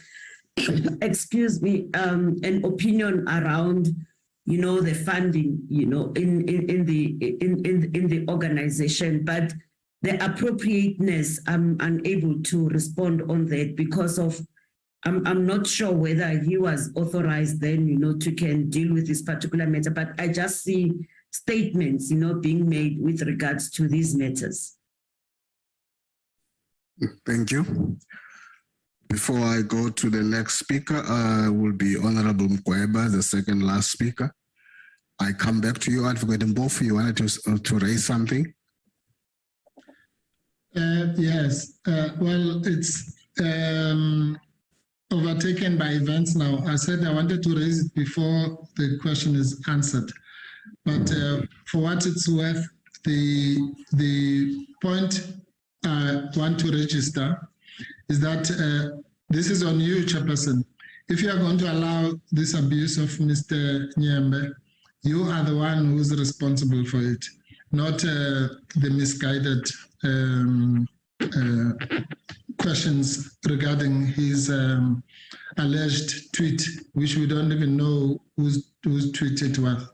[SPEAKER 1] excuse me, an opinion around the funding, in the organization, but the appropriateness, I'm unable to respond on that because of, I'm not sure whether he was authorized then, to can deal with this particular matter, but I just see statements, being made with regards to these matters.
[SPEAKER 3] Thank you. Before I go to the next speaker, will be Honorable Mkweba, the second last speaker. I come back to you, Advocate Mpofu. You wanted to raise something?
[SPEAKER 4] Yes. Well, it's overtaken by events now. I said I wanted to raise it before the question is answered. But for what it's worth, the point I want to register is that this is on you, Chairperson. If you are going to allow this abuse of Mr. Nyembe, you are the one who's responsible for it, not the misguided questions regarding his alleged tweet, which we don't even know whose tweet it was.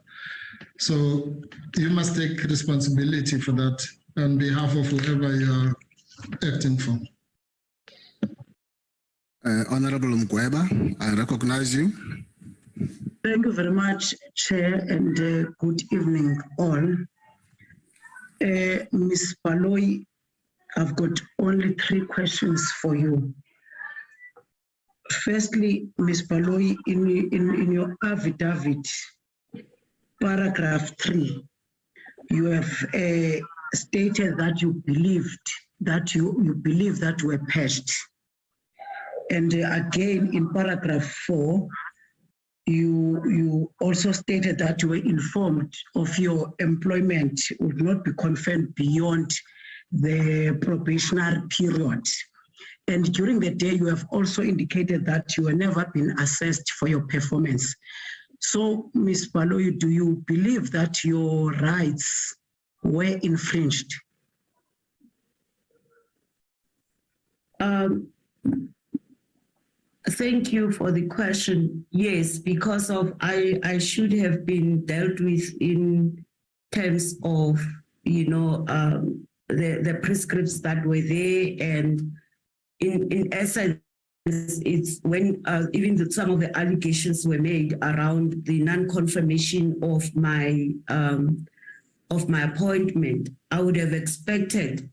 [SPEAKER 4] So you must take responsibility for that on behalf of whoever you are acting for.
[SPEAKER 3] Honorable Mkweba, I recognize you.
[SPEAKER 8] Thank you very much, Chair, and good evening all. Ms. Baloyi, I've got only 3 questions for you. Firstly, Ms. Baloyi, in your affidavit, paragraph 3, you have stated that you believed that you believe that you were purged. And again, in paragraph 4, you also stated that you were informed of your employment would not be confirmed beyond the probationary period. And during the day, you have also indicated that you have never been assessed for your performance. So, Ms. Baloyi, do you believe that your rights were infringed?
[SPEAKER 1] Thank you for the question. Yes, because of I should have been dealt with in terms of the prescripts that were there, and in essence, it's when even some of the allegations were made around the non-confirmation of my appointment. I would have expected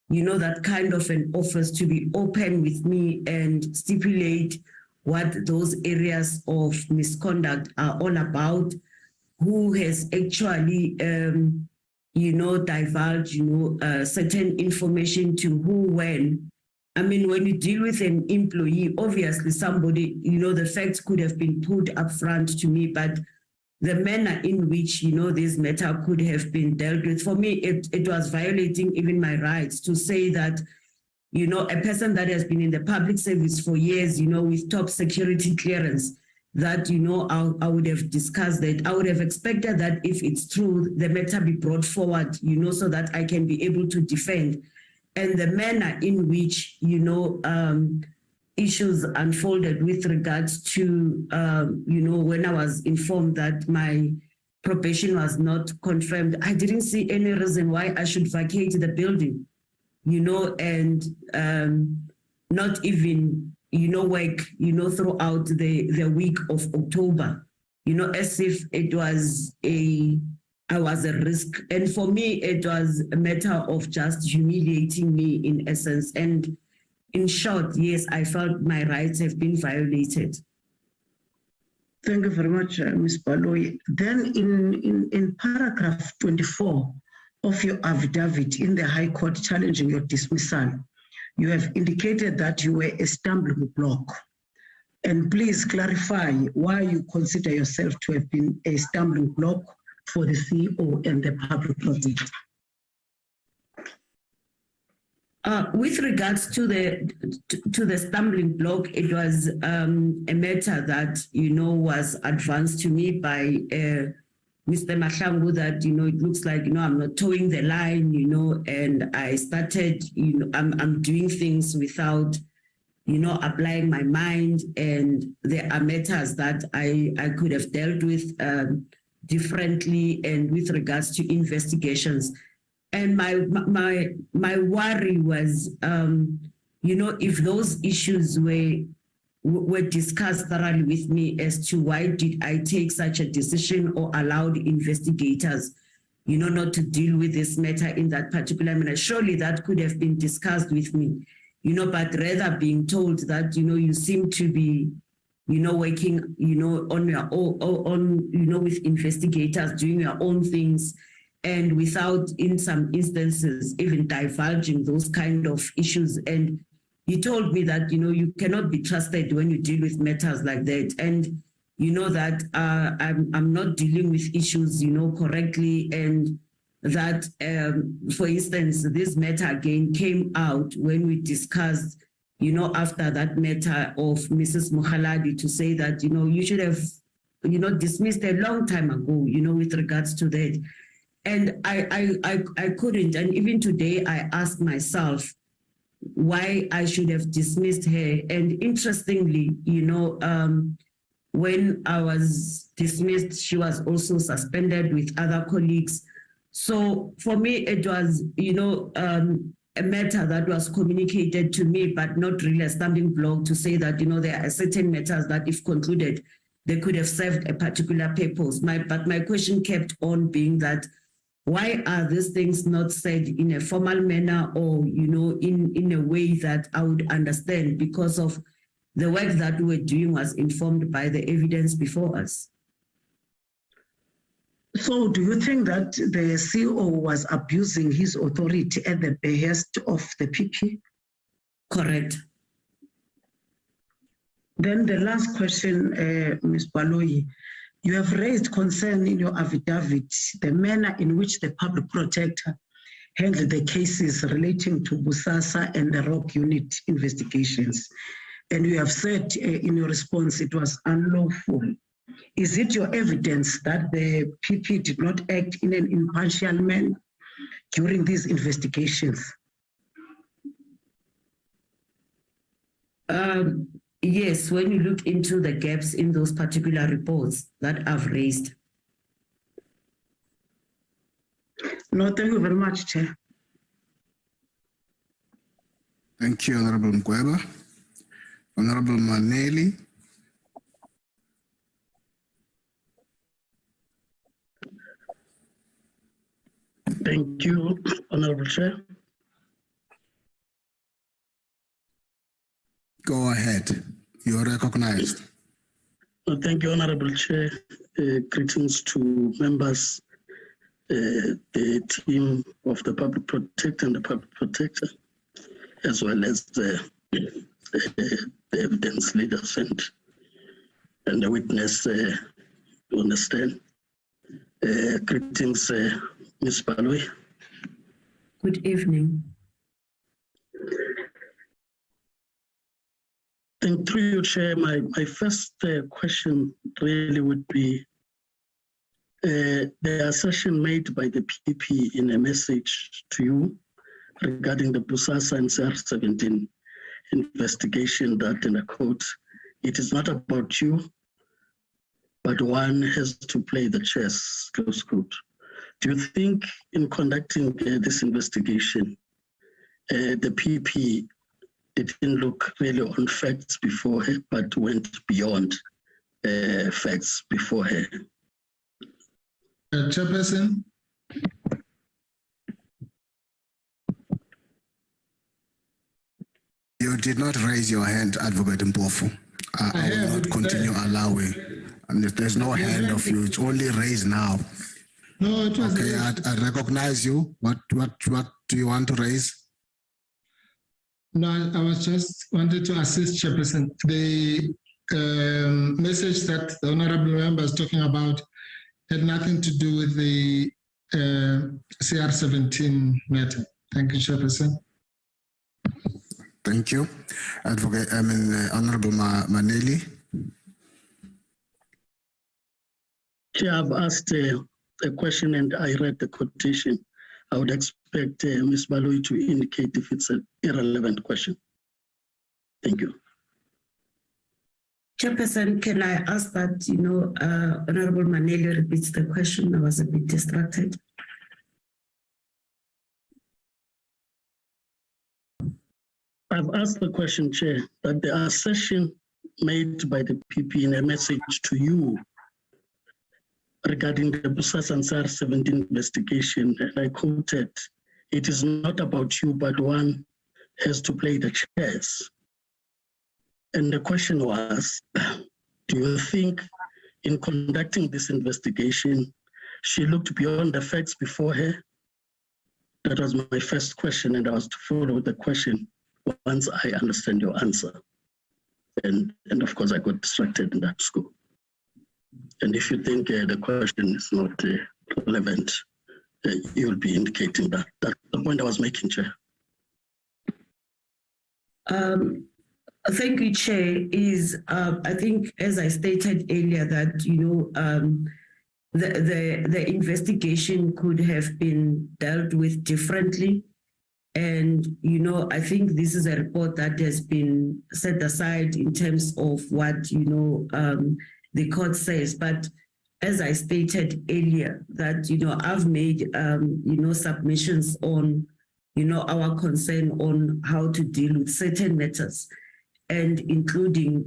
[SPEAKER 1] that kind of an office to be open with me and stipulate what those areas of misconduct are all about, who has actually, divulged, certain information to who, when, I mean, when you deal with an employee, obviously somebody, the facts could have been put up front to me, but the manner in which, this matter could have been dealt with, for me, it was violating even my rights to say that, a person that has been in the public service for years, with top security clearance, that, I would have discussed that. I would have expected that if it's true, the matter be brought forward, so that I can be able to defend. And the manner in which, issues unfolded with regards to, when I was informed that my probation was not confirmed, I didn't see any reason why I should vacate the building, and not even, work, throughout the week of October, as if it was I was a risk. And for me, it was a matter of just humiliating me in essence. And in short, yes, I felt my rights have been violated.
[SPEAKER 8] Thank you very much, Ms. Baloyi. Then in paragraph 24 of your affidavit in the High Court challenging your dismissal, you have indicated that you were a stumbling block. And please clarify why you consider yourself to have been a stumbling block for the CEO and the public protector.
[SPEAKER 1] With regards to the stumbling block, it was a matter that, was advanced to me by Mr. Mahlangu that, it looks like, I'm not towing the line, and I started, I'm doing things without, applying my mind, and there are matters that I could have dealt with differently and with regards to investigations. And my worry was, if those issues were discussed thoroughly with me as to why did I take such a decision or allowed investigators, not to deal with this matter in that particular manner. Surely that could have been discussed with me, but rather being told that, you seem to be, working, on your own, with investigators, doing your own things, and without, in some instances, even divulging those kind of issues. And he told me that, you cannot be trusted when you deal with matters like that. And, that I'm not dealing with issues, correctly. And that, for instance, this matter again came out when we discussed, after that matter of Mrs. Mokhaladi, to say that, you should have, dismissed a long time ago, with regards to that. And I couldn't. And even today, I asked myself why I should have dismissed her. And interestingly, when I was dismissed, she was also suspended with other colleagues. So for me, it was, a matter that was communicated to me, but not really a stumbling block to say that, there are certain matters that if concluded, they could have served a particular purpose. But my question kept on being that, why are these things not said in a formal manner or, in a way that I would understand, because of the work that we were doing was informed by the evidence before us.
[SPEAKER 8] So do you think that the CEO was abusing his authority at the behest of the PP?
[SPEAKER 1] Correct.
[SPEAKER 8] Then the last question, Ms. Baloyi, you have raised concern in your affidavit, the manner in which the public protector handled the cases relating to Busasa and the Rock Unit investigations. And you have said in your response it was unlawful. Is it your evidence that the PP did not act in an impartial manner during these investigations?
[SPEAKER 1] Yes, when you look into the gaps in those particular reports that I've raised.
[SPEAKER 8] No, thank you very much, Chair.
[SPEAKER 3] Thank you, Honorable Mkweba. Honorable Maneli.
[SPEAKER 9] Thank you, Honorable Chair.
[SPEAKER 3] Go ahead. You are recognized.
[SPEAKER 9] Thank you, Honorable Chair. Greetings to members, the team of the Public Protector and the Public Protector. as well as the evidence leaders and the witness to understand. Greetings, Ms. Baloyi.
[SPEAKER 1] Good evening.
[SPEAKER 9] Thank you, Chair. My first question really would be the assertion made by the PP in a message to you regarding the Busasa and CR17 investigation that, in a quote, it is not about you, but one has to play the chess, close quote. Do you think in conducting this investigation, the PP didn't look really on facts before her, but went beyond facts before her?
[SPEAKER 4] Chairperson?
[SPEAKER 3] You did not raise your hand, Advocate Mpofu. I will not continue allowing. And there's no hand of you. It's only raised now.
[SPEAKER 4] No, it was
[SPEAKER 3] okay. I recognize you. What do you want to raise?
[SPEAKER 4] No, I was just wanted to assist Chairperson. The message that the honourable member is talking about had nothing to do with the CR17 matter. Thank you, Chairperson.
[SPEAKER 3] Thank you. Advocate, Honourable Maneli.
[SPEAKER 9] Chair, I've asked a question and I read the quotation. I would expect Ms. Baloyi to indicate if it's an irrelevant question. Thank you.
[SPEAKER 1] Chairperson, can I ask that, Honorable Maneli repeats the question? I was a bit distracted.
[SPEAKER 9] I've asked the question, Chair, that the assertion made by the PP in a message to you regarding the Busasa and CR17 investigation, and I quoted, it is not about you, but one has to play the chess. And the question was, do you think in conducting this investigation, she looked beyond the facts before her? That was my first question, and I was to follow the question once I understand your answer. And of course, I got distracted in that school. And if you think the question is not relevant, you'll be indicating that. That's the point I was making, Chair.
[SPEAKER 1] Thank you, Chair. I think, as I stated earlier, that the investigation could have been dealt with differently, and I think this is a report that has been set aside in terms of what the court says. But as I stated earlier, that I've made submissions on our concern on how to deal with certain matters, and including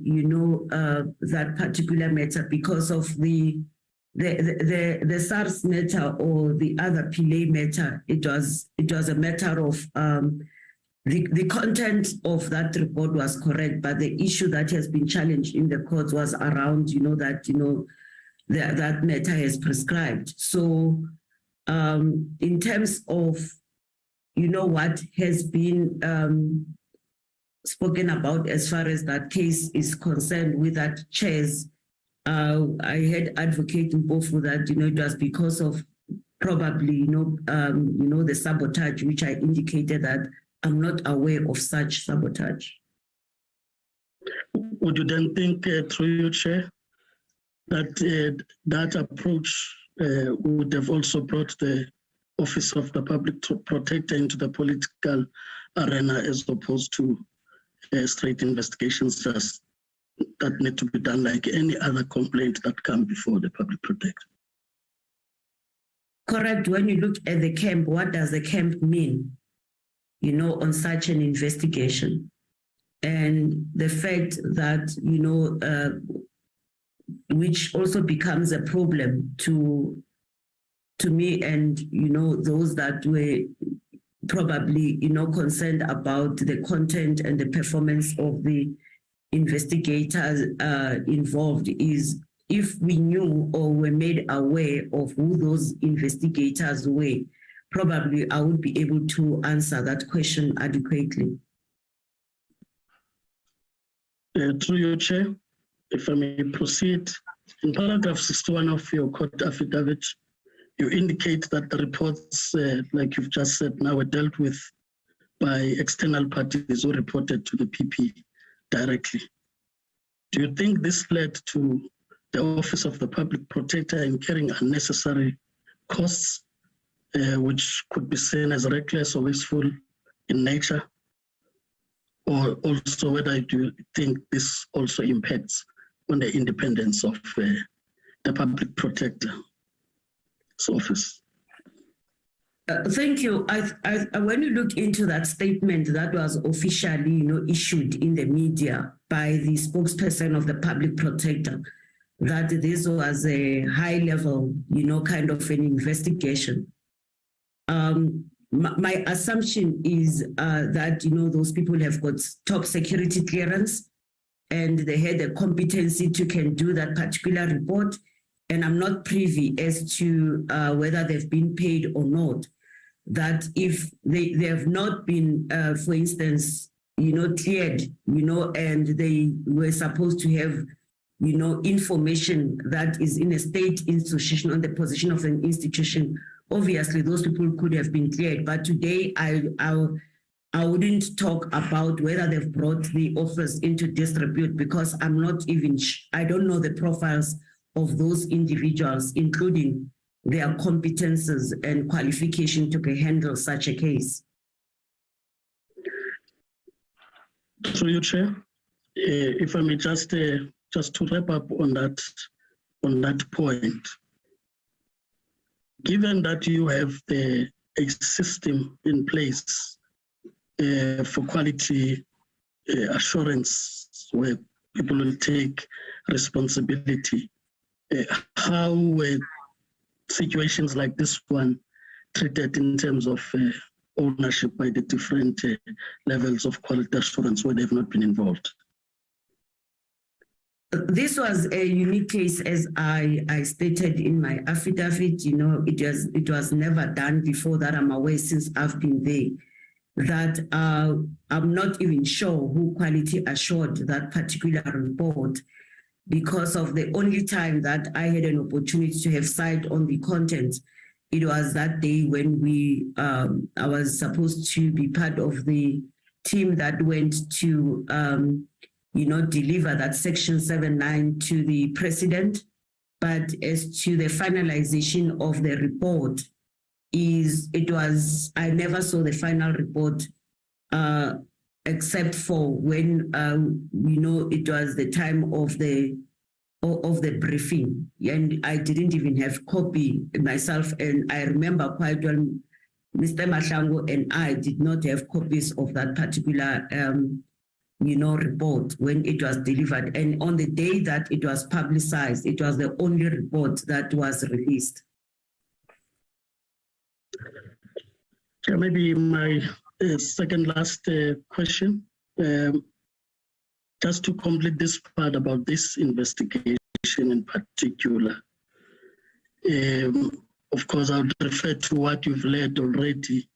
[SPEAKER 1] that particular matter because of the SARS matter or the other Pillay matter. It was a matter of the content of that report was correct, but the issue that has been challenged in the courts was around that matter has prescribed. So in terms of what has been spoken about as far as that case is concerned with that chairs, I had Advocate Mpofu that it was because of probably the sabotage, which I indicated that I'm not aware of such sabotage.
[SPEAKER 9] Would you then think, through you, Chair, that that approach would have also brought the Office of the Public Protector into the political arena as opposed to straight investigations that need to be done like any other complaint that come before the Public Protector?
[SPEAKER 1] Correct. When you look at the camp, what does the camp mean, on such an investigation? And the fact that, which also becomes a problem to me and, those that were probably, concerned about the content and the performance of the investigators involved, is if we knew or were made aware of who those investigators were, probably I would be able to answer that question adequately.
[SPEAKER 9] Through your chair, if I may proceed, in paragraph 61 of your court affidavit, you indicate that the reports, like you've just said now, were dealt with by external parties who reported to the PP directly. Do you think this led to the Office of the Public Protector incurring unnecessary costs, which could be seen as reckless or wasteful in nature? Or also whether you think this also impacts on the independence of the Public Protector's office?
[SPEAKER 1] Thank you. When you look into that statement that was officially, issued in the media by the spokesperson of the Public Protector, that this was a high-level, kind of an investigation. My assumption is that, those people have got top security clearance and they had the competency to can do that particular report. And I'm not privy as to whether they've been paid or not. That if they have not been, for instance, cleared, and they were supposed to have, information that is in a state institution on the position of an institution, obviously those people could have been cleared. But today I wouldn't talk about whether they've brought the office into disrepute, because I'm not even, I don't know the profiles of those individuals, including their competences and qualification to handle such a case.
[SPEAKER 9] Through you, Chair, if I may just to wrap up on that point, given that you have a system in place for quality assurance where people will take responsibility, how were situations like this one treated in terms of ownership by the different levels of quality assurance where they've not been involved?
[SPEAKER 1] This was a unique case, as I stated in my affidavit. It was never done before that I'm aware, since I've been there. That I'm not even sure who quality assured that particular report, because of the only time that I had an opportunity to have sight on the content, it was that day when I was supposed to be part of the team that went to deliver that Section 79 to the President. But as to the finalization of the report, I never saw the final report, except for when it was the time of the briefing, and I didn't even have copy myself. And I remember quite well, Mr. Mahlangu and I did not have copies of that particular report when it was delivered. And on the day that it was publicized, it was the only report that was released.
[SPEAKER 9] Maybe my second last question, just to complete this part about this investigation in particular. Of course, I would refer to what you've read already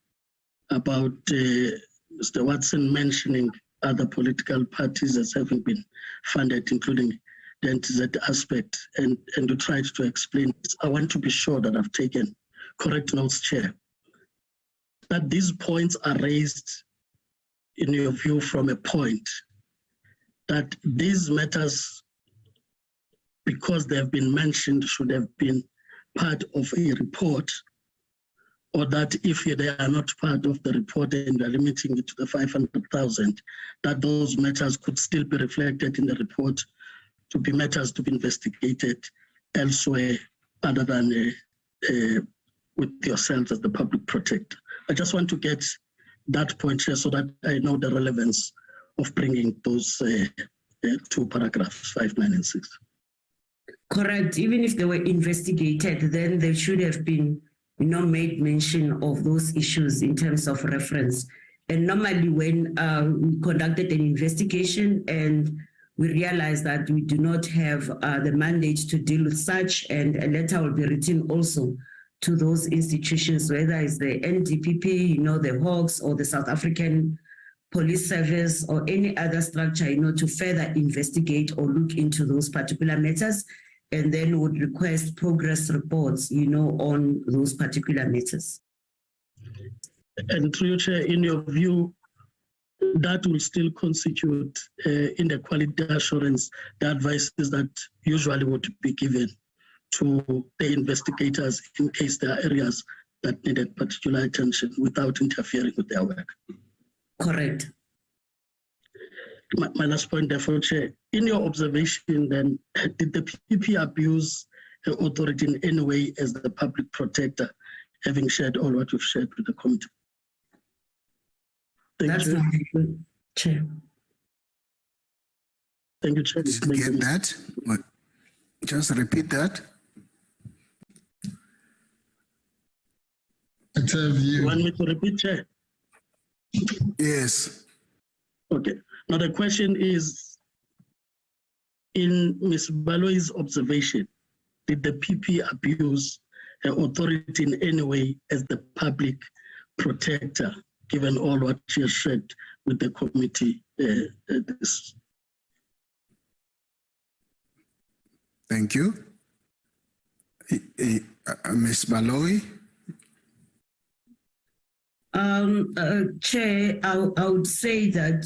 [SPEAKER 9] about Mr. Watson mentioning other political parties as having been funded, including the NTZ aspect, and to try to explain this. I want to be sure that I've taken correct notes, Chair, that these points are raised, in your view, from a point that these matters, because they have been mentioned, should have been part of a report, or that if they are not part of the report and they are limiting it to the 500,000, that those matters could still be reflected in the report to be matters to be investigated elsewhere other than with yourselves as the Public Protector. I just want to get that point here so that I know the relevance of bringing those two paragraphs, 5, 9, and 6.
[SPEAKER 1] Correct. Even if they were investigated, then they should have been, made mention of those issues in terms of reference. And normally when we conducted an investigation and we realized that we do not have the mandate to deal with such, and a letter will be written also to those institutions, whether it's the NDPP, the Hawks, or the South African police service or any other structure, to further investigate or look into those particular matters, and then would request progress reports, on those particular matters.
[SPEAKER 9] And through your chair, in your view, that will still constitute in the quality assurance the advices that usually would be given to the investigators in case there are areas that needed particular attention without interfering with their work.
[SPEAKER 1] Correct.
[SPEAKER 9] My last point, therefore, Chair, in your observation then, did the PP abuse the authority in any way as the public protector, having shared all what you've shared with the committee?
[SPEAKER 1] That's very good, Chair.
[SPEAKER 9] Thank you, Chair.
[SPEAKER 3] Did you get that? Just repeat that.
[SPEAKER 9] You want me to repeat, Chair?
[SPEAKER 3] Yes.
[SPEAKER 9] Okay. Now the question is, in Ms. Baloyi's observation, did the PP abuse her authority in any way as the public protector, given all what she has shared with the committee?
[SPEAKER 3] Thank you. Ms. Baloyi?
[SPEAKER 1] Chair, I would say that,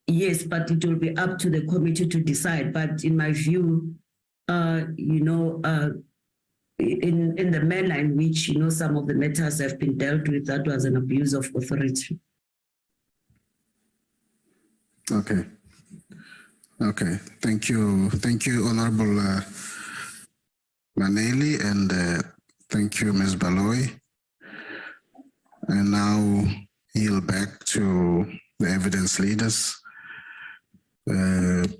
[SPEAKER 1] yes, but it will be up to the committee to decide. But in my view, in the manner in which, some of the matters have been dealt with, that was an abuse of authority.
[SPEAKER 3] Okay. Okay. Thank you. Thank you, Honorable Maneli, and thank you, Ms. Baloyi. And now yield back to the evidence leaders in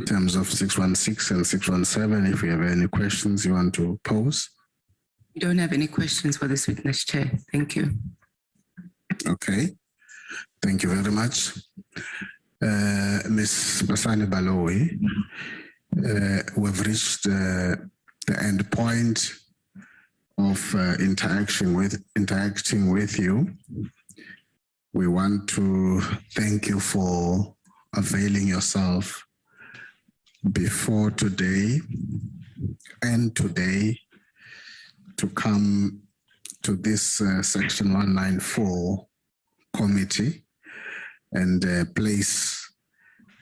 [SPEAKER 3] terms of 616 and 617. If you have any questions you want to pose.
[SPEAKER 10] We don't have any questions for this witness, Chair. Thank you.
[SPEAKER 3] Okay. Thank you very much. Ms. Basani Baloyi, we've reached the end point of interacting with you. We want to thank you for availing yourself before today and today to come to this Section 194 committee and place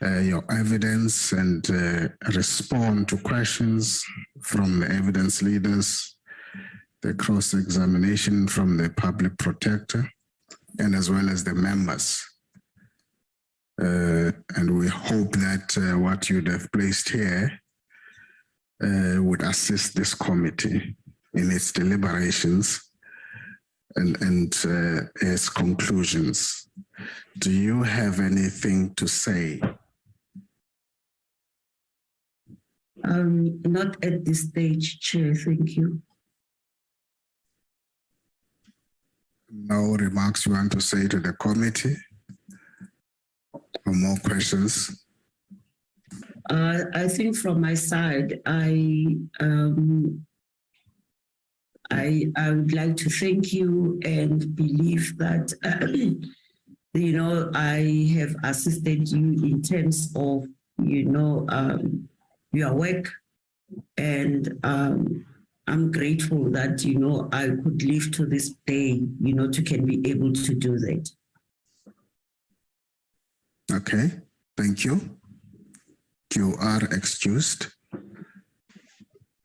[SPEAKER 3] your evidence and respond to questions from the evidence leaders, the cross-examination from the public protector, and as well as the members. And we hope that what you'd have placed here would assist this committee in its deliberations and its conclusions. Do you have anything to say?
[SPEAKER 1] Not at this stage, Chair. Thank you.
[SPEAKER 3] No remarks you want to say to the committee? Or more questions?
[SPEAKER 1] I think from my side, I would like to thank you and believe that, I have assisted you in terms of, your work, and I'm grateful that, I could live to this day, to can be able to do that.
[SPEAKER 3] Okay, thank you. You are excused.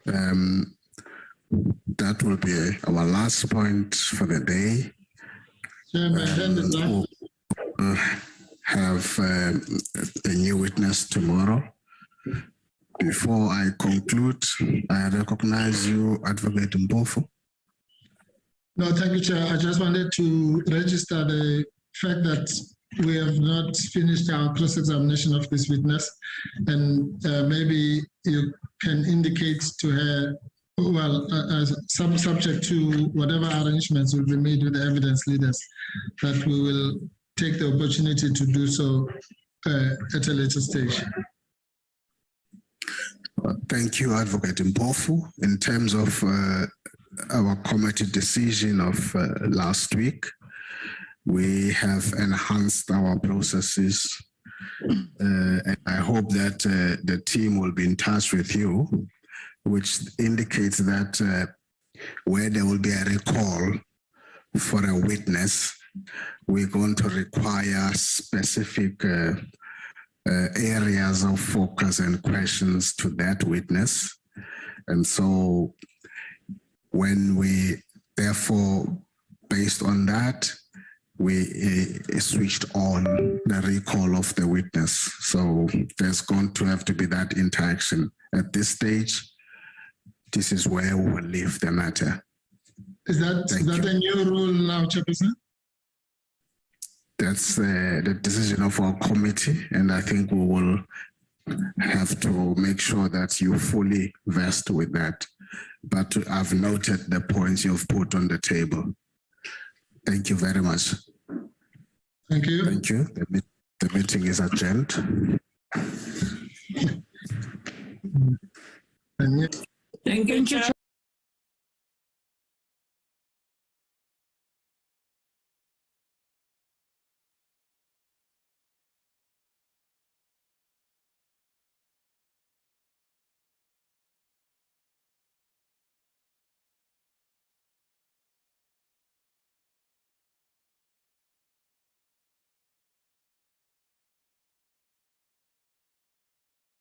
[SPEAKER 3] That will be our last point for the day. We'll have a new witness tomorrow. Before I conclude, I recognize you, Advocate Mpofu.
[SPEAKER 4] No, thank you, Chair. I just wanted to register the fact that we have not finished our cross-examination of this witness, and maybe you can indicate to her, some subject to whatever arrangements will be made with the evidence leaders, that we will take the opportunity to do so at a later stage.
[SPEAKER 3] Thank you, Advocate Mpofu. In terms of our committee decision of last week, We have enhanced our processes. And I hope that the team will be in touch with you, which indicates that where there will be a recall for a witness, we're going to require specific areas of focus and questions to that witness. And so when we, therefore, based on that, we switched on the recall of the witness. So there's going to have to be that interaction. At this stage, this is where we will leave the matter.
[SPEAKER 4] Is that a new rule now, Chairperson?
[SPEAKER 3] That's the decision of our committee, and I think we will have to make sure that you fully vest with that. But I've noted the points you've put on the table. Thank you very much.
[SPEAKER 4] Thank you.
[SPEAKER 3] Thank you. The meeting is adjourned.
[SPEAKER 11] Thank you, Chair.